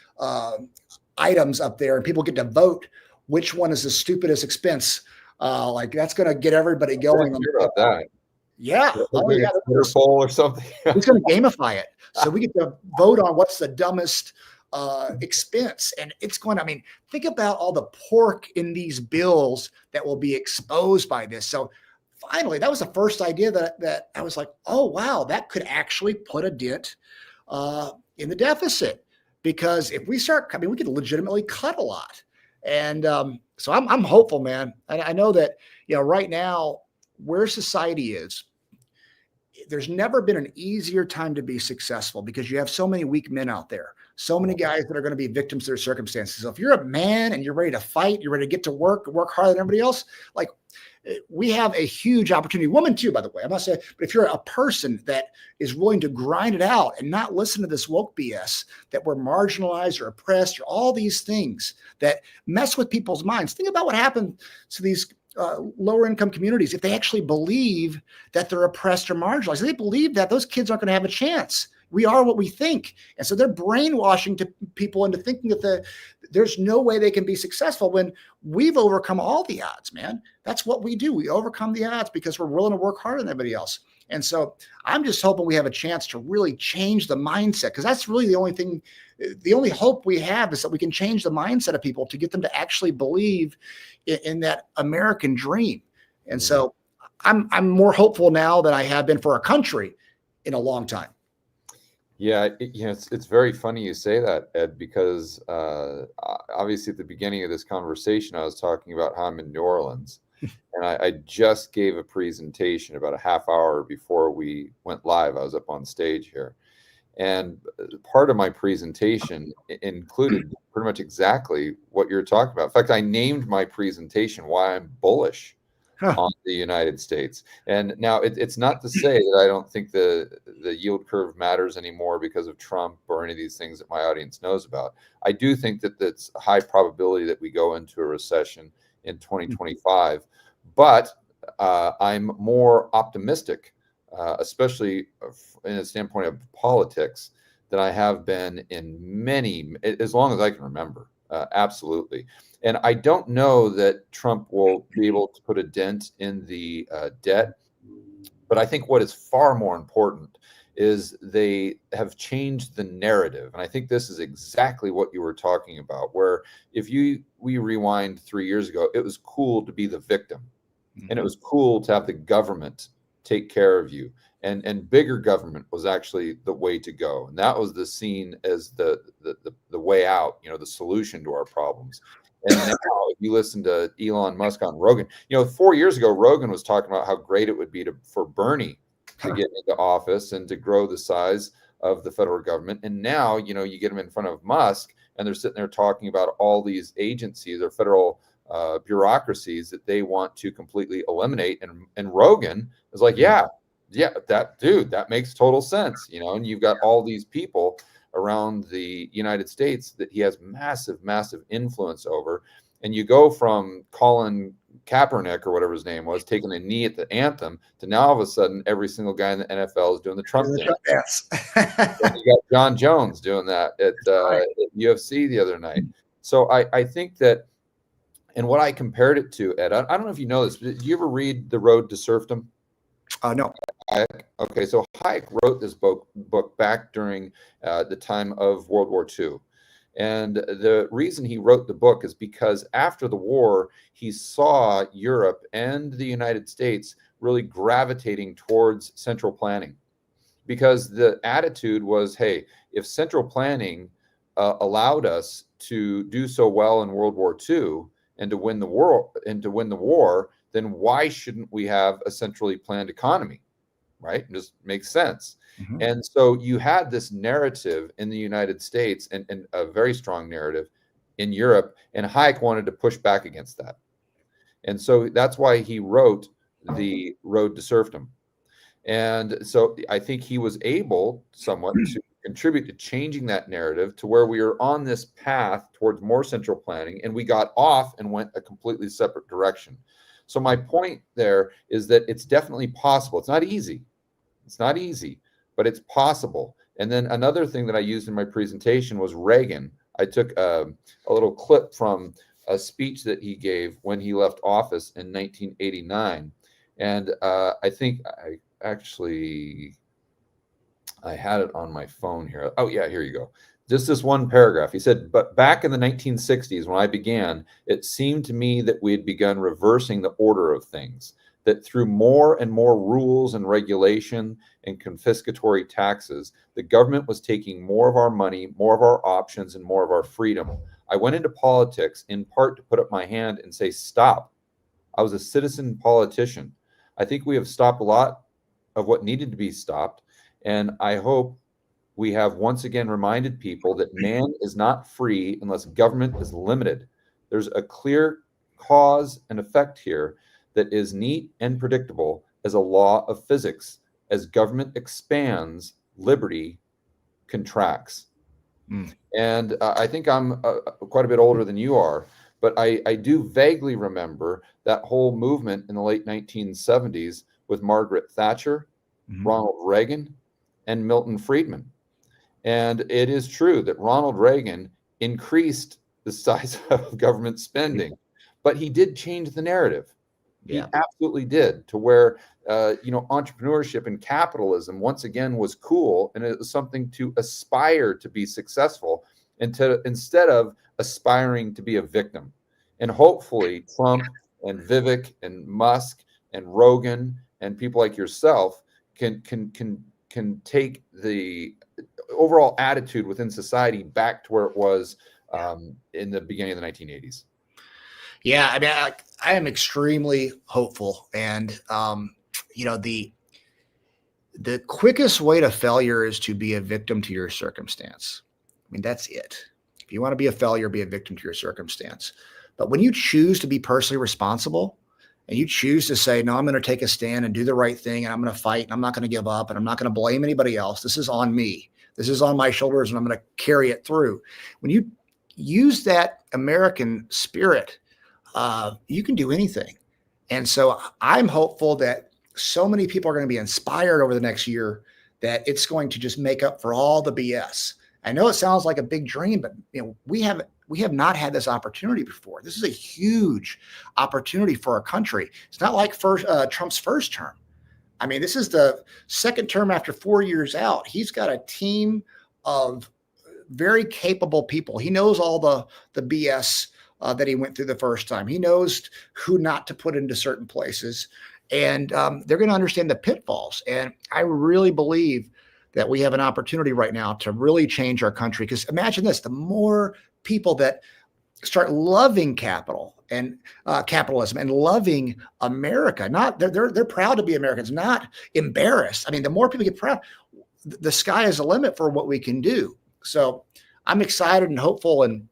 items up there, and people get to vote which one is the stupidest expense. Like that's going to get everybody going. About that. Yeah. Twitter poll or something. He's going to gamify it. So we get to vote on what's the dumbest expense. And it's going to, think about all the pork in these bills that will be exposed by this. So finally, that was the first idea that I was like, oh, wow, that could actually put a dent in the deficit. Because if we start, we could legitimately cut a lot. And so I'm hopeful, man. I know that, right now, where society is, there's never been an easier time to be successful, because you have so many weak men out there, so many guys that are going to be victims to their circumstances. So if you're a man and you're ready to fight, you're ready to get to work harder than everybody else, like we have a huge opportunity. Women too, by the way, I must say, but if you're a person that is willing to grind it out and not listen to this woke BS that we're marginalized or oppressed or all these things that mess with people's minds. Think about what happened to these lower income communities. If they actually believe that they're oppressed or marginalized, they believe that those kids aren't going to have a chance. We are what we think. And so they're brainwashing to people into thinking that there's no way they can be successful, when we've overcome all the odds, man. That's what we do. We overcome the odds because we're willing to work harder than everybody else. And so I'm just hoping we have a chance to really change the mindset, because that's really the only hope we have, is that we can change the mindset of people to get them to actually believe in that American dream. And so I'm more hopeful now than I have been for our country in a long time. Yeah, it's very funny you say that, Ed, because obviously at the beginning of this conversation, I was talking about how I'm in New Orleans, and I just gave a presentation about a half hour before we went live. I was up on stage here, And part of my presentation included pretty much exactly what you're talking about. In fact, I named my presentation why I'm bullish on the United States. And now it's not to say that I don't think the yield curve matters anymore because of Trump or any of these things that my audience knows about. I do think that it's a high probability that we go into a recession in 2025, but I'm more optimistic, especially in a standpoint of politics, than I have been in many, as long as I can remember. Absolutely. And I don't know that Trump will be able to put a dent in the debt, but I think what is far more important is they have changed the narrative. And I think this is exactly what you were talking about, where if we rewind 3 years ago, it was cool to be the victim. And it was cool to have the government take care of you. And bigger government was actually the way to go. And that was the seen as the way out, the solution to our problems. And now if you listen to Elon Musk on Rogan, 4 years ago, Rogan was talking about how great it would be for Bernie to get into office and to grow the size of the federal government. And now, you get them in front of Musk and they're sitting there talking about all these agencies or federal bureaucracies that they want to completely eliminate. And Rogan is like, yeah, that makes total sense. And you've got all these people around the United States that he has massive, massive influence over. And you go from Colin Kaepernick or whatever his name was, taking a knee at the anthem, to now all of a sudden every single guy in the NFL is doing the Trump dance. And you got John Jones doing that at UFC the other night. So I think that, and what I compared it to, Ed, I don't know if you know this, but did you ever read The Road to Serfdom? No. Hayek? Okay, so Hayek wrote this book back during the time of World War II. And the reason he wrote the book is because after the war, he saw Europe and the United States really gravitating towards central planning. Because the attitude was, hey, if central planning allowed us to do so well in World War II and to win the war, then why shouldn't we have a centrally planned economy? Right? It just makes sense. Mm-hmm. And so you had this narrative in the United States and a very strong narrative in Europe, and Hayek wanted to push back against that. And so that's why he wrote The Road to Serfdom. And so I think he was able somewhat to contribute to changing that narrative to where we are on this path towards more central planning, and we got off and went a completely separate direction. So my point there is that it's definitely possible. It's not easy. It's not easy, but it's possible. And then another thing that I used in my presentation was Reagan. I took a little clip from a speech that he gave when he left office in 1989. And I think I had it on my phone here. Oh, yeah, here you go. Just this one paragraph. He said, but back in the 1960s, when I began, it seemed to me that we had begun reversing the order of things, that through more and more rules and regulation and confiscatory taxes, the government was taking more of our money, more of our options, and more of our freedom. I went into politics in part to put up my hand and say, stop. I was a citizen politician. I think we have stopped a lot of what needed to be stopped, and I hope we have once again reminded people that man is not free unless government is limited. There's a clear cause and effect here that is neat and predictable as a law of physics. As government expands, liberty contracts. And I think I'm quite a bit older than you are, but I do vaguely remember that whole movement in the late 1970s with Margaret Thatcher, Ronald Reagan, and Milton Friedman. And it is true that Ronald Reagan increased the size of government spending, but he did change the narrative. He absolutely did, to where entrepreneurship and capitalism once again was cool, and it was something to aspire to be successful, and instead of aspiring to be a victim. And hopefully Trump and Vivek and Musk and Rogan and people like yourself can take the overall attitude within society back to where it was in the beginning of the 1980s. Yeah, I mean, I am extremely hopeful, and the The quickest way to failure is to be a victim to your circumstance. I mean, that's it. If you want to be a failure, be a victim to your circumstance. But when you choose to be personally responsible and you choose to say, no, I'm going to take a stand and do the right thing, and I'm going to fight, and I'm not going to give up, and I'm not going to blame anybody else. This is on me. This is on my shoulders, and I'm going to carry it through. When you use that American spirit, you can do anything. And so I'm hopeful that so many people are going to be inspired over the next year that it's going to just make up for all the BS. I know it sounds like a big dream, but we have not had this opportunity before. This is a huge opportunity for our country. It's not like Trump's first term. I mean, this is the second term after 4 years out. He's got a team of very capable people. He knows all the BS that he went through the first time. He knows who not to put into certain places. And they're going to understand the pitfalls. And I really believe that we have an opportunity right now to really change our country. Because imagine this, the more people that start loving capitalism and loving America, they're proud to be Americans, not embarrassed. I mean, the more people get proud, the sky is the limit for what we can do. So I'm excited and hopeful, and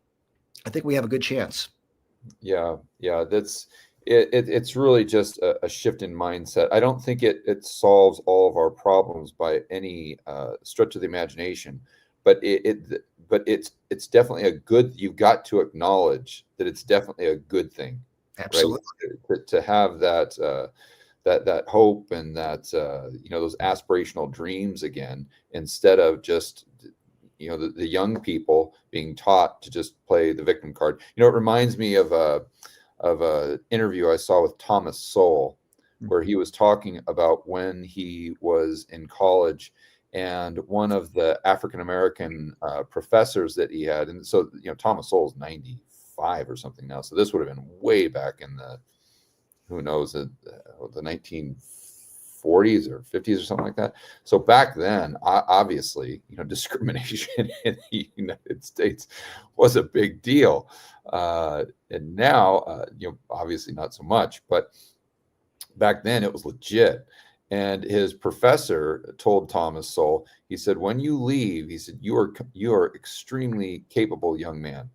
I think we have a good chance. Yeah, that's it. It's really just a shift in mindset. I don't think it solves all of our problems by any stretch of the imagination, but it's definitely a good. You've got to acknowledge that it's definitely a good thing. Absolutely. Right? To have that hope and that those aspirational dreams again, instead of just the young people being taught to just play the victim card. It reminds me of a interview I saw with Thomas Sowell, where he was talking about when he was in college, and one of the African American professors that he had, and so Thomas Sowell's 95 or something now, so this would have been way back in the who knows the 1940s or 50s or something like that. So back then, obviously, discrimination in the United States was a big deal, and now, obviously not so much. But back then, it was legit. And his professor told Thomas Sowell, he said, "When you leave," he said, "you are extremely capable young man."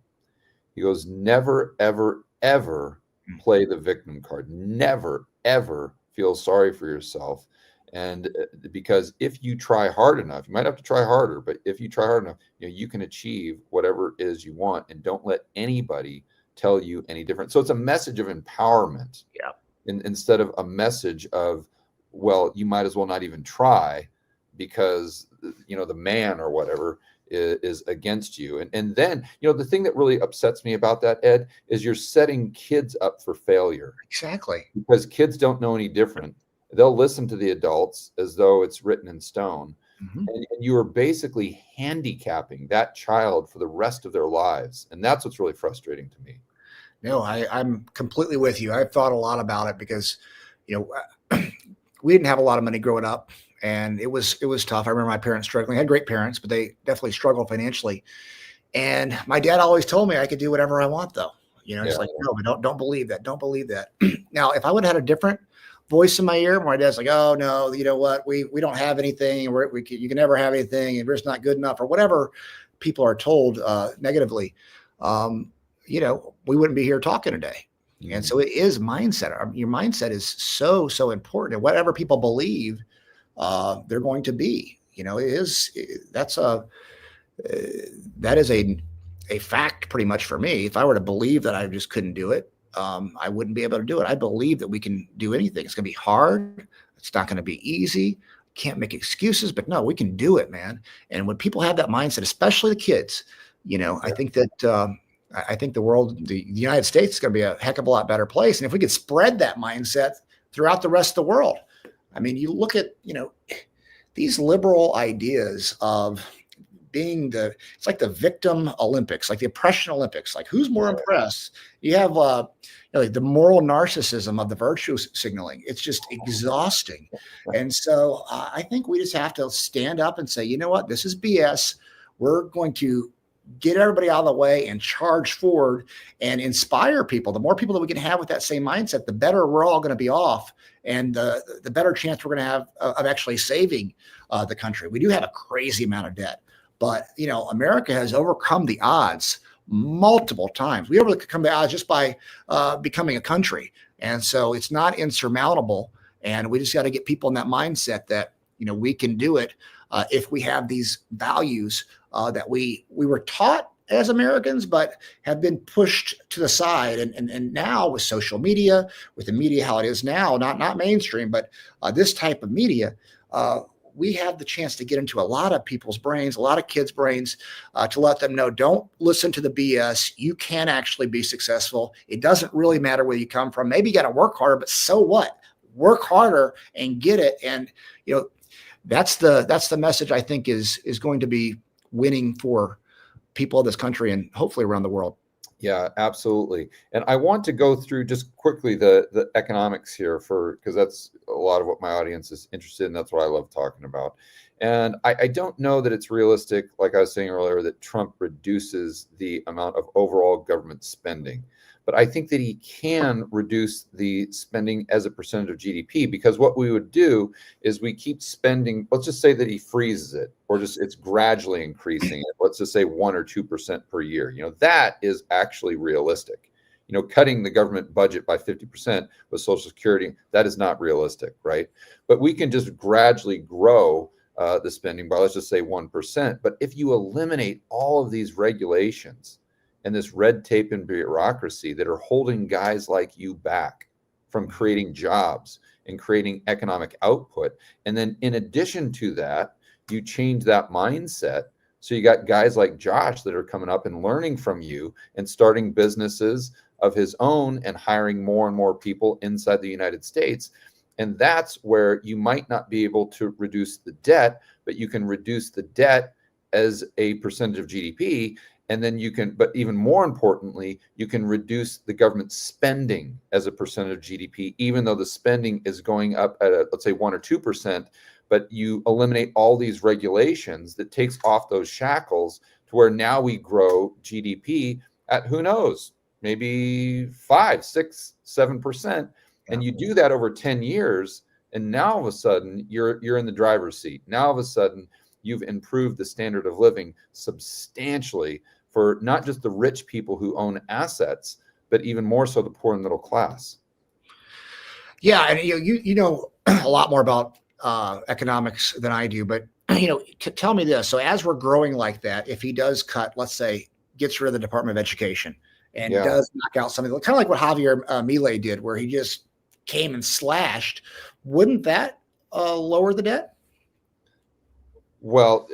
He goes, "Never, ever, ever play the victim card. Never, ever feel sorry for yourself." And because if you try hard enough, you might have to try harder, but if you try hard enough, you can achieve whatever it is you want, and don't let anybody tell you any different. So it's a message of empowerment, instead of a message of, well, you might as well not even try because the man or whatever is against you. And then, the thing that really upsets me about that, Ed, is you're setting kids up for failure. Exactly. Because kids don't know any different. They'll listen to the adults as though it's written in stone. Mm-hmm. And you are basically handicapping that child for the rest of their lives. And that's what's really frustrating to me. No, I'm completely with you. I've thought a lot about it because, we didn't have a lot of money growing up, and it was tough. I remember my parents struggling. I had great parents, but they definitely struggled financially. And my dad always told me I could do whatever I want, though. It's like, no, but don't believe that. Don't believe that. Now, if I would have had a different voice in my ear, my dad's like, "Oh no, you know what? We don't have anything. You can never have anything, and we're just not good enough," or whatever people are told negatively. We wouldn't be here talking today. And so it is mindset. Your mindset is so important. And whatever people believe, they're going to be. That is a fact pretty much for me. If I were to believe that I just couldn't do it, I wouldn't be able to do it. I believe that we can do anything. It's going to be hard. It's not going to be easy. Can't make excuses, but no, we can do it, man. And when people have that mindset, especially the kids, I think that I think the world, the United States is going to be a heck of a lot better place. And if we could spread that mindset throughout the rest of the world, I mean, you look at, these liberal ideas of being it's like the victim Olympics, like the oppression Olympics, like who's more impressed? You have like the moral narcissism of the virtue signaling. It's just exhausting. And so I think we just have to stand up and say, you know what, this is BS. We're going to get everybody out of the way and charge forward and inspire people. The more people that we can have with that same mindset, the better we're all going to be off, and the better chance we're going to have of actually saving the country. We do have a crazy amount of debt, but America has overcome the odds multiple times. We overcome the odds just by becoming a country, and so it's not insurmountable. And we just got to get people in that mindset that we can do it if we have these values that we were taught as Americans, but have been pushed to the side. And now with social media, with the media how it is now, not mainstream, but this type of media, we have the chance to get into a lot of people's brains, a lot of kids' brains, to let them know, don't listen to the BS. You can actually be successful. It doesn't really matter where you come from. Maybe you got to work harder, but so what? Work harder and get it. And that's the message I think is going to be winning for people of this country and hopefully around the world. Yeah, absolutely. And I want to go through just quickly the economics here because that's a lot of what my audience is interested in. That's what I love talking about. And I don't know that it's realistic, like I was saying earlier, that Trump reduces the amount of overall government spending. But I think that he can reduce the spending as a percentage of GDP, because what we would do is we keep spending. Let's just say that he freezes it, or just it's gradually increasing it. Let's just say 1 or 2% per year. That is actually realistic. Cutting the government budget by 50% with Social Security, that is not realistic, right? But we can just gradually grow the spending by, let's just say 1%. But if you eliminate all of these regulations and this red tape and bureaucracy that are holding guys like you back from creating jobs and creating economic output, and then in addition to that, you change that mindset. So you got guys like Josh that are coming up and learning from you and starting businesses of his own and hiring more and more people inside the United States. And that's where you might not be able to reduce the debt, but you can reduce the debt as a percentage of GDP. And then but even more importantly, you can reduce the government spending as a percentage of GDP, even though the spending is going up at let's say 1 or 2%, but you eliminate all these regulations that takes off those shackles to where now we grow GDP at, who knows, maybe 5, 6, 7%. And you do that over 10 years. And now all of a sudden you're in the driver's seat. Now all of a sudden you've improved the standard of living substantially for not just the rich people who own assets, but even more so the poor and middle class. Yeah, and you know a lot more about economics than I do, but tell me this. So as we're growing like that, if he does cut, let's say, gets rid of the Department of Education and does knock out something, kind of like what Javier Milei did, where he just came and slashed, wouldn't that lower the debt? Well,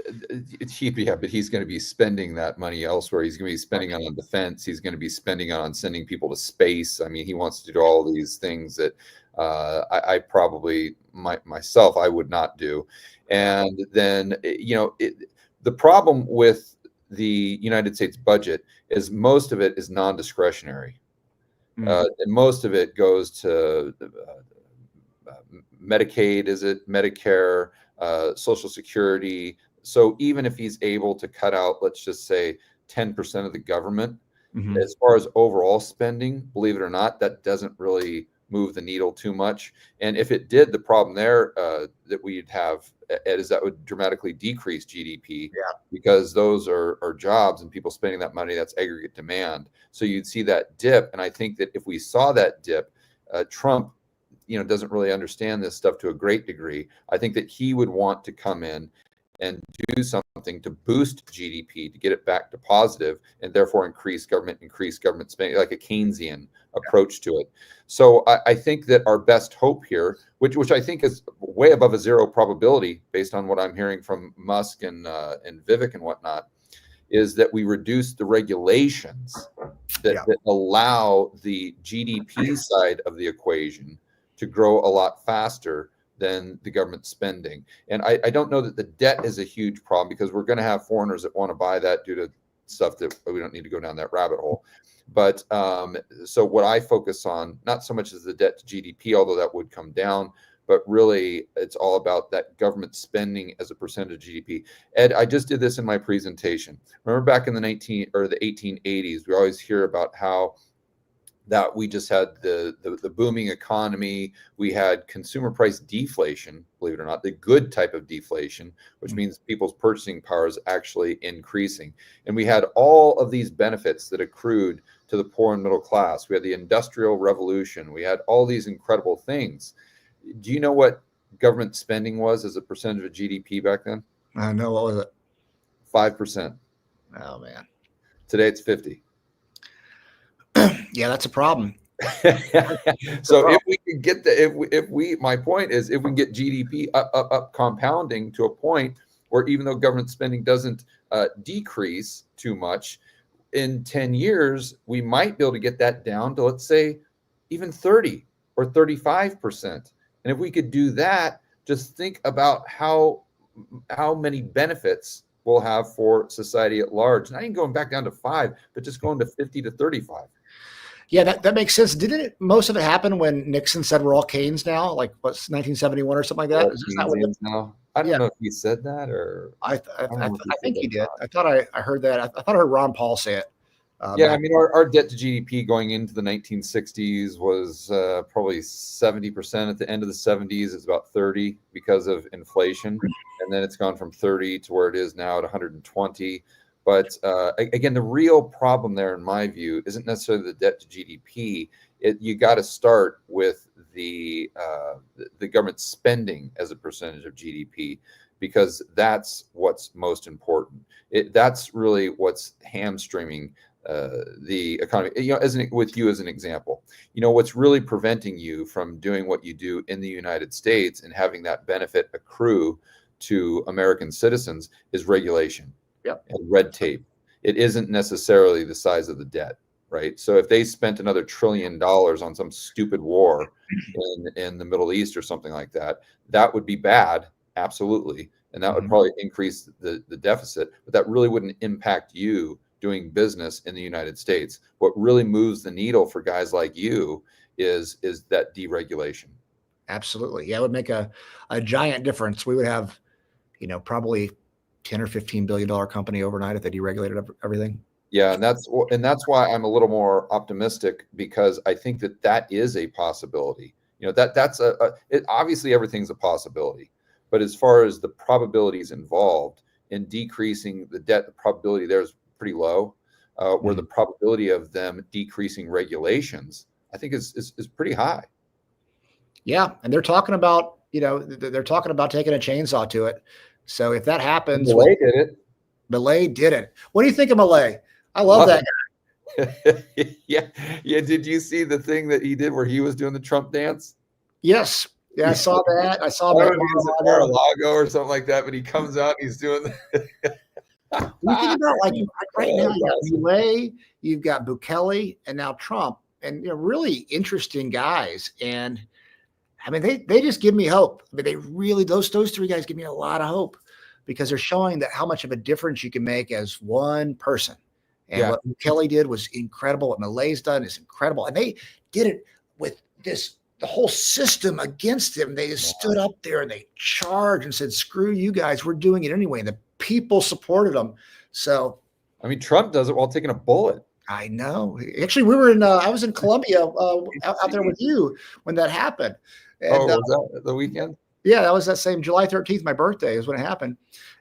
yeah, but he's going to be spending that money elsewhere. He's going to be spending it on defense. He's going to be spending it on sending people to space. I mean, he wants to do all these things that I probably myself I would not do. And then the problem with the United States budget is most of it is non-discretionary. And most of it goes to Medicaid, is it Medicare? Social Security. So even if he's able to cut out, let's just say 10% of the government, as far as overall spending, believe it or not, that doesn't really move the needle too much. And if it did, the problem there that we'd have, Ed, is that would dramatically decrease GDP, because those are jobs and people spending that money, that's aggregate demand. So you'd see that dip. And I think that if we saw that dip, Trump doesn't really understand this stuff to a great degree. I think that he would want to come in and do something to boost GDP, to get it back to positive, and therefore increase government spending, like a Keynesian approach to it. So I think that our best hope here, which I think is way above a zero probability based on what I'm hearing from Musk and Vivek and whatnot, is that we reduce the regulations that allow the GDP side of the equation to grow a lot faster than the government spending. And I don't know that the debt is a huge problem, because we're going to have foreigners that want to buy that due to stuff that we don't need to go down that rabbit hole. But so what I focus on, not so much as the debt to GDP, although that would come down, but really it's all about that government spending as a percentage of GDP. Ed, I just did this in my presentation. Remember back in the 1880s, we always hear about how that we just had the booming economy. We had consumer price deflation, believe it or not, the good type of deflation, which means people's purchasing power is actually increasing. And we had all of these benefits that accrued to the poor and middle class. We had the Industrial Revolution. We had all these incredible things. Do you know what government spending was as a percentage of GDP back then? I know. What was it? 5%. Oh, man. Today it's 50. Yeah, that's a problem. So if we can get my point is, if we can get GDP up compounding to a point where even though government spending doesn't decrease too much, in 10 years, we might be able to get that down to, let's say, even 30 or 35%. And if we could do that, just think about how many benefits we'll have for society at large. Not even going back down to 5, but just going to 50 to 35. Yeah, that makes sense. Didn't most of it happen when Nixon said we're all Keynes now, like what's 1971 or something like that? Is that what now? I don't know if he said that, or I think he did. I thought I heard that. I thought I heard Ron Paul say it. Yeah, I mean, our debt to GDP going into the 1960s was probably 70%. At the end of the 70s, it's about 30 because of inflation, and then it's gone from 30 to where it is now at 120. But again, the real problem there, in my view, isn't necessarily the debt to GDP. You got to start with the government spending as a percentage of GDP, because that's what's most important. That's really what's hamstringing the economy. With you as an example, what's really preventing you from doing what you do in the United States and having that benefit accrue to American citizens is regulation. Yep. And red tape. It isn't necessarily the size of the debt, right? So if they spent another $1 trillion on some stupid war in the Middle East or something like that, that would be bad, absolutely, and that would probably increase the deficit. But that really wouldn't impact you doing business in the United States. What really moves the needle for guys like you is that deregulation. Absolutely, yeah, it would make a giant difference. We would have, probably $10 or $15 billion company overnight if they deregulated everything. Yeah, and that's why I'm a little more optimistic, because I think that is a possibility. That's obviously everything's a possibility, but as far as the probabilities involved in decreasing the debt, the probability there is pretty low. Where the probability of them decreasing regulations, I think, is pretty high. Yeah, and they're talking about taking a chainsaw to it. So if that happens, Millet did it. Millet did it. What do you think of Millet? I love that guy. Yeah. Did you see the thing that he did where he was doing the Trump dance? Yes. Yeah, I saw that. I saw that. He was at Mar-a-Lago or something like that, but he comes out and he's doing. When you think about right now, you got Millet, you've got Bukele, and now Trump, and really interesting guys. And I mean, they just give me hope. I mean, they really, those 3 guys give me a lot of hope, because they're showing that how much of a difference you can make as one person. And what Kelly did was incredible. What Millet's done is incredible. And they did it with the whole system against them. They just stood up there and they charged and said, screw you guys, we're doing it anyway. And the people supported them. So, I mean, Trump does it while taking a bullet. I know. Actually, I was in Colombia out there with you when that happened. And, was that the weekend? Yeah, that was that same July 13th. My birthday is when it happened.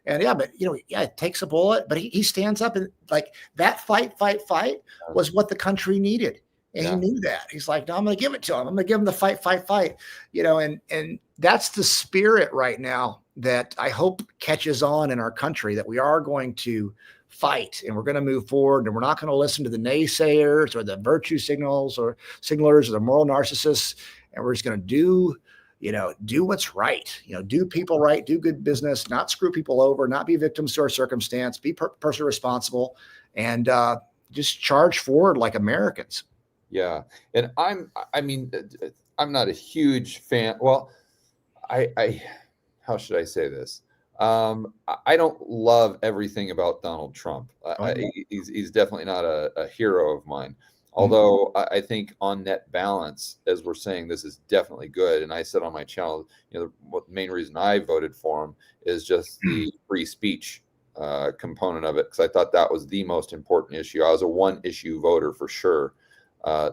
And it takes a bullet, but he stands up, and like that fight was what the country needed. And he knew that. He's like, no, I'm going to give it to him. I'm going to give him the fight. And that's the spirit right now that I hope catches on in our country, that we are going to fight and we're going to move forward, and we're not going to listen to the naysayers or the virtue signalers or the moral narcissists. And we're just going to do what's right, do people right, do good business, not screw people over, not be victims to our circumstance, be personally responsible, and just charge forward like Americans. Yeah. And I'm not a huge fan. Well, how should I say this? I don't love everything about Donald Trump. He's definitely not a hero of mine. Although I think on net balance, as we're saying, this is definitely good. And I said on my channel, the main reason I voted for him is just the free speech component of it, because I thought that was the most important issue. I was a one issue voter for sure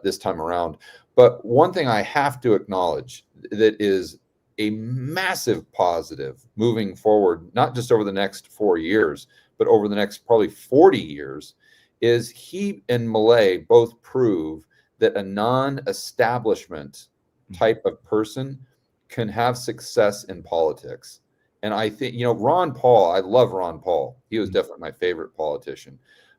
this time around. But one thing I have to acknowledge that is a massive positive moving forward, not just over the next 4 years, but over the next probably 40 years, is he and Millay both prove that a non-establishment type of person can have success in politics. And I think, Ron Paul, I love Ron Paul. He was definitely my favorite politician.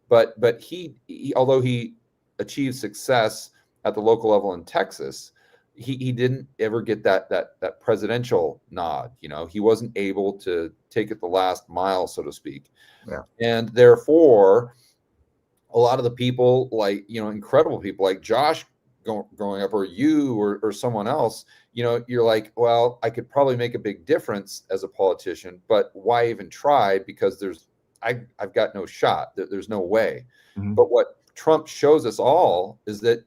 But he although he achieved success at the local level in Texas, he didn't ever get that presidential nod. He wasn't able to take it the last mile, so to speak. Yeah. And therefore, a lot of the people, like, incredible people like Josh growing up, or you, or someone else, you're like, well, I could probably make a big difference as a politician, but why even try? Because I've got no shot. There's no way. But what Trump shows us all is that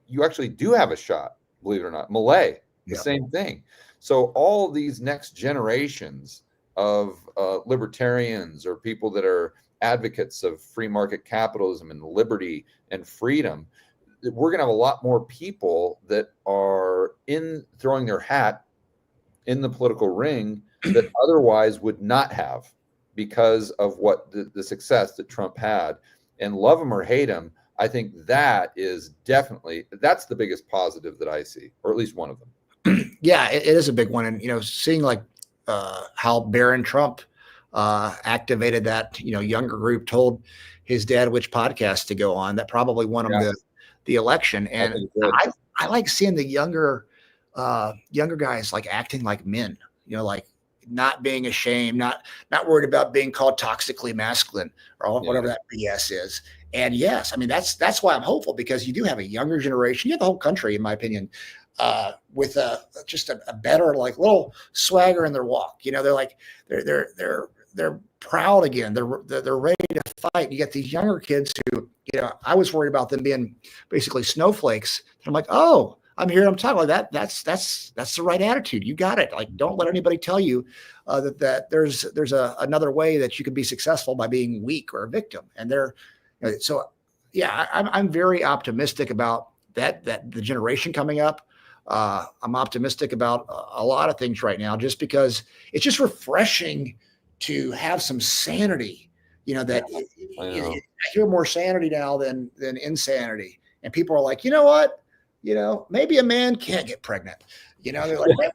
you actually do have a shot, believe it or not. Millay, the same thing. So all these next generations of libertarians, or people that are advocates of free market capitalism and liberty and freedom, we're going to have a lot more people that are throwing their hat in the political ring that otherwise would not have, because of what the success that Trump had. And love him or hate him, I think that's the biggest positive that I see, or at least one of them. Yeah, it is a big one. And, seeing like how Barron Trump activated that, younger group, told his dad which podcast to go on, that probably won him the election. And I like seeing the younger guys like acting like men, like not being ashamed, not worried about being called toxically masculine or whatever that BS is. And yes, I mean, that's why I'm hopeful, because you do have a younger generation. You have the whole country, in my opinion, with just a better, like, little swagger in their walk. They're like, they're proud again. They're ready to fight. You get these younger kids who, I was worried about them being basically snowflakes. And I'm like, oh, I'm here. I'm talking like that. That's the right attitude. You got it. Like, don't let anybody tell you that there's another way that you can be successful by being weak or a victim. And I'm very optimistic about that the generation coming up. I'm optimistic about a lot of things right now, just because it's just refreshing to have some sanity. I hear more sanity now than insanity. And people are like, you know what? Maybe a man can't get pregnant. They're like,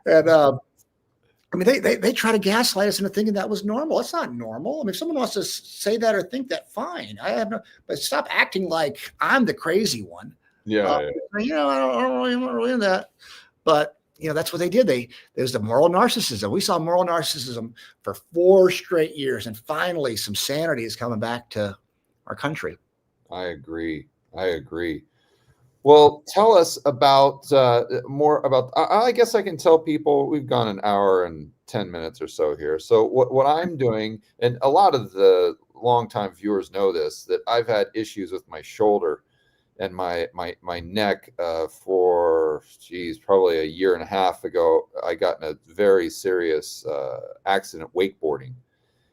and I mean, they try to gaslight us into thinking that was normal. It's not normal. I mean, if someone wants to say that or think that, fine. But stop acting like I'm the crazy one. I don't really in that. But that's what they did. There's the moral narcissism. We saw moral narcissism for 4 straight years, and finally, some sanity is coming back to our country. I agree. Well, tell us about more about. I guess I can tell people we've gone an hour and 10 minutes or so here. So what I'm doing, and a lot of the longtime viewers know this, that I've had issues with my shoulder and my neck for probably a year and a half ago. I got in a very serious accident wakeboarding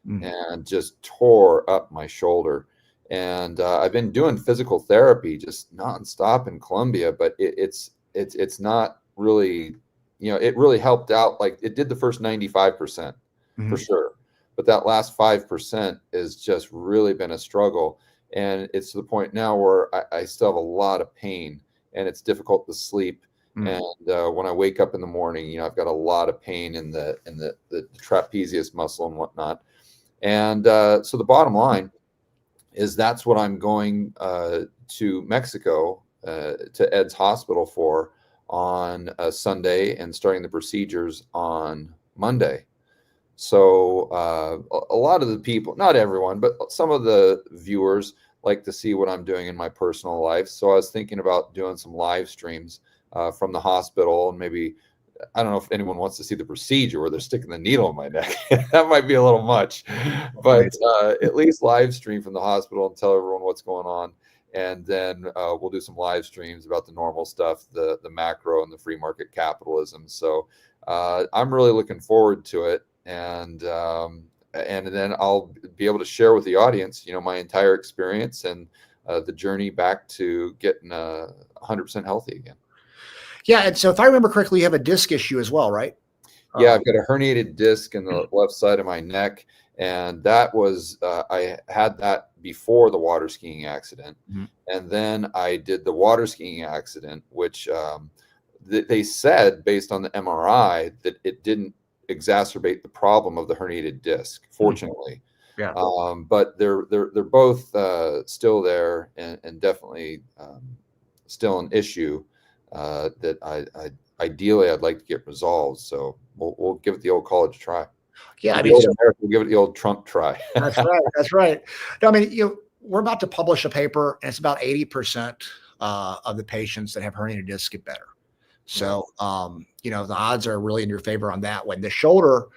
and just tore up my shoulder. And I've been doing physical therapy just nonstop in Colombia, but it's not really, it really helped out. Like, it did the first 95% for sure, but that last 5% has just really been a struggle. And it's to the point now where I still have a lot of pain, and it's difficult to sleep. And when I wake up in the morning, I've got a lot of pain in the trapezius muscle and whatnot. And so the bottom line is that's what I'm going to Mexico to Ed's hospital for on a Sunday, and starting the procedures on Monday. So a lot of the people, not everyone, but some of the viewers like to see what I'm doing in my personal life. So I was thinking about doing some live streams from the hospital, and maybe I don't know if anyone wants to see the procedure where they're sticking the needle in my neck. That might be a little much, but at least live stream from the hospital and tell everyone what's going on. And then we'll do some live streams about the normal stuff, the macro and the free market capitalism. So I'm really looking forward to it. And then I'll be able to share with the audience, my entire experience and the journey back to getting 100% healthy again. Yeah. And so if I remember correctly, you have a disc issue as well, right? Yeah, I've got a herniated disc in the left side of my neck. And that was, I had that before the water skiing accident. Mm-hmm. And then I did the water skiing accident, which they said based on the MRI that it didn't exacerbate the problem of the herniated disc, fortunately. Yeah. But they're both still there and definitely still an issue that I ideally I'd like to get resolved. So we'll give it the old college try. Yeah, I mean, we'll give it the old Trump try. That's right. That's right. No, I mean, we're about to publish a paper, and it's about 80% of the patients that have herniated discs get better. So, the odds are really in your favor on that one. The shoulder,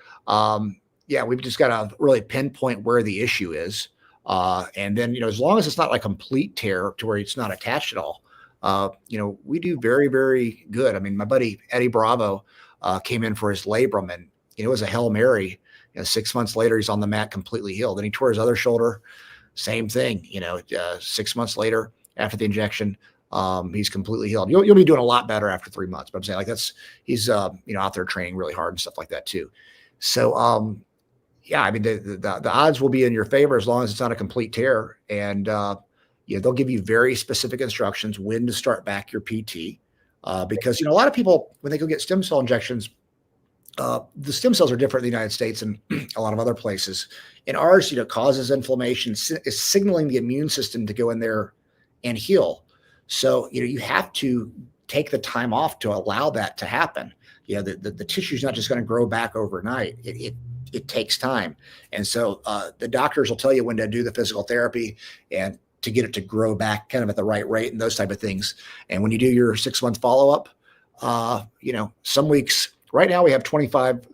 we've just got to really pinpoint where the issue is. And then, as long as it's not like complete tear to where it's not attached at all, we do very, very good. I mean, my buddy Eddie Bravo came in for his labrum, and it was a Hail Mary. 6 months later, he's on the mat completely healed. Then he tore his other shoulder. Same thing. 6 months later after the injection, he's completely healed. You'll be doing a lot better after 3 months. But I'm saying he's out there training really hard and stuff like that too. So I mean the odds will be in your favor as long as it's not a complete tear. And they'll give you very specific instructions when to start back your PT because a lot of people when they go get stem cell injections. The stem cells are different in the United States and a lot of other places. And ours, causes inflammation, is signaling the immune system to go in there and heal. So, you have to take the time off to allow that to happen. The tissue is not just going to grow back overnight. It takes time. And so the doctors will tell you when to do the physical therapy and to get it to grow back kind of at the right rate and those type of things. And when you do your 6-month follow-up, some weeks. Right now we have 25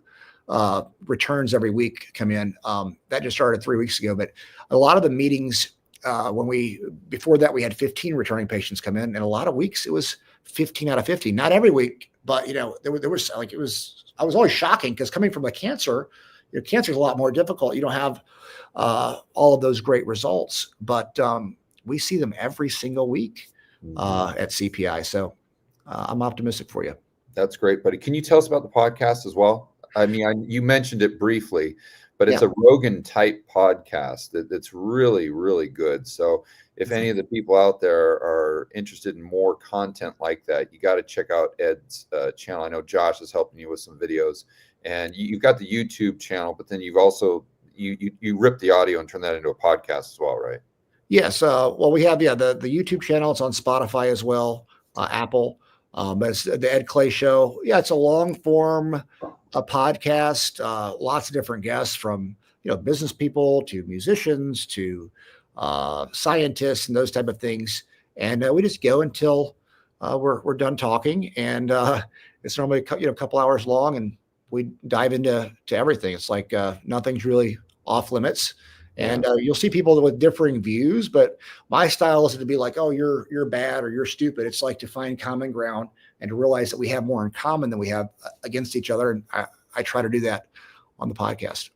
returns every week come in. That just started 3 weeks ago, but a lot of the meetings before that we had 15 returning patients come in, and a lot of weeks it was 15 out of 50. Not every week, but there was I was always shocking because coming from a cancer, cancer is a lot more difficult. You don't have all of those great results, but we see them every single week at CPI. So I'm optimistic for you. That's great, buddy. Can you tell us about the podcast as well? I mean, you mentioned it briefly, but it's a Rogan type podcast that's really, really good. So if any of the people out there are interested in more content like that, you got to check out Ed's channel. I know Josh is helping you with some videos, and you've got the YouTube channel, but then you've also, you rip the audio and turn that into a podcast as well, right? Yes. Well, we have, the YouTube channel. It's on Spotify as well, Apple. But it's the Ed Clay Show. Yeah, it's a long form podcast. Lots of different guests from business people to musicians to scientists and those type of things. And we just go until we're done talking. And it's normally a couple hours long, and we dive into everything. It's like nothing's really off limits. And you'll see people with differing views, but my style isn't to be like, oh, you're bad or you're stupid. It's like to find common ground and to realize that we have more in common than we have against each other. And I try to do that on the podcast.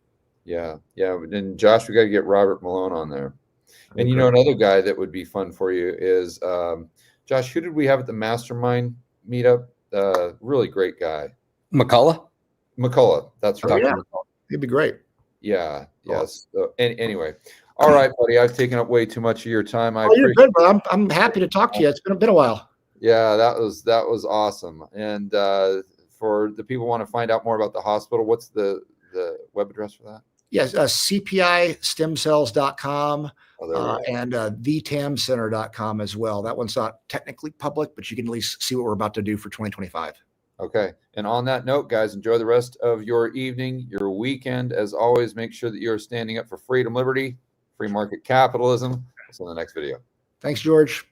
Yeah. And Josh, we got to get Robert Malone on there. And another guy that would be fun for you is Josh. Who did we have at the Mastermind meetup? Really great guy, McCullough. That's right. Yeah. He'd be great. Yeah. Yes. So, anyway, all right, buddy. I've taken up way too much of your time. You're good, bro. I'm happy to talk to you. It's been a while. Yeah, that was awesome. And for the people who want to find out more about the hospital, what's the web address for that? Yes, cpistemcells.com and thetamcenter.com as well. That one's not technically public, but you can at least see what we're about to do for 2025. Okay. And on that note, guys, enjoy the rest of your evening, your weekend. As always, make sure that you're standing up for freedom, liberty, free market capitalism. See you in the next video. Thanks, George.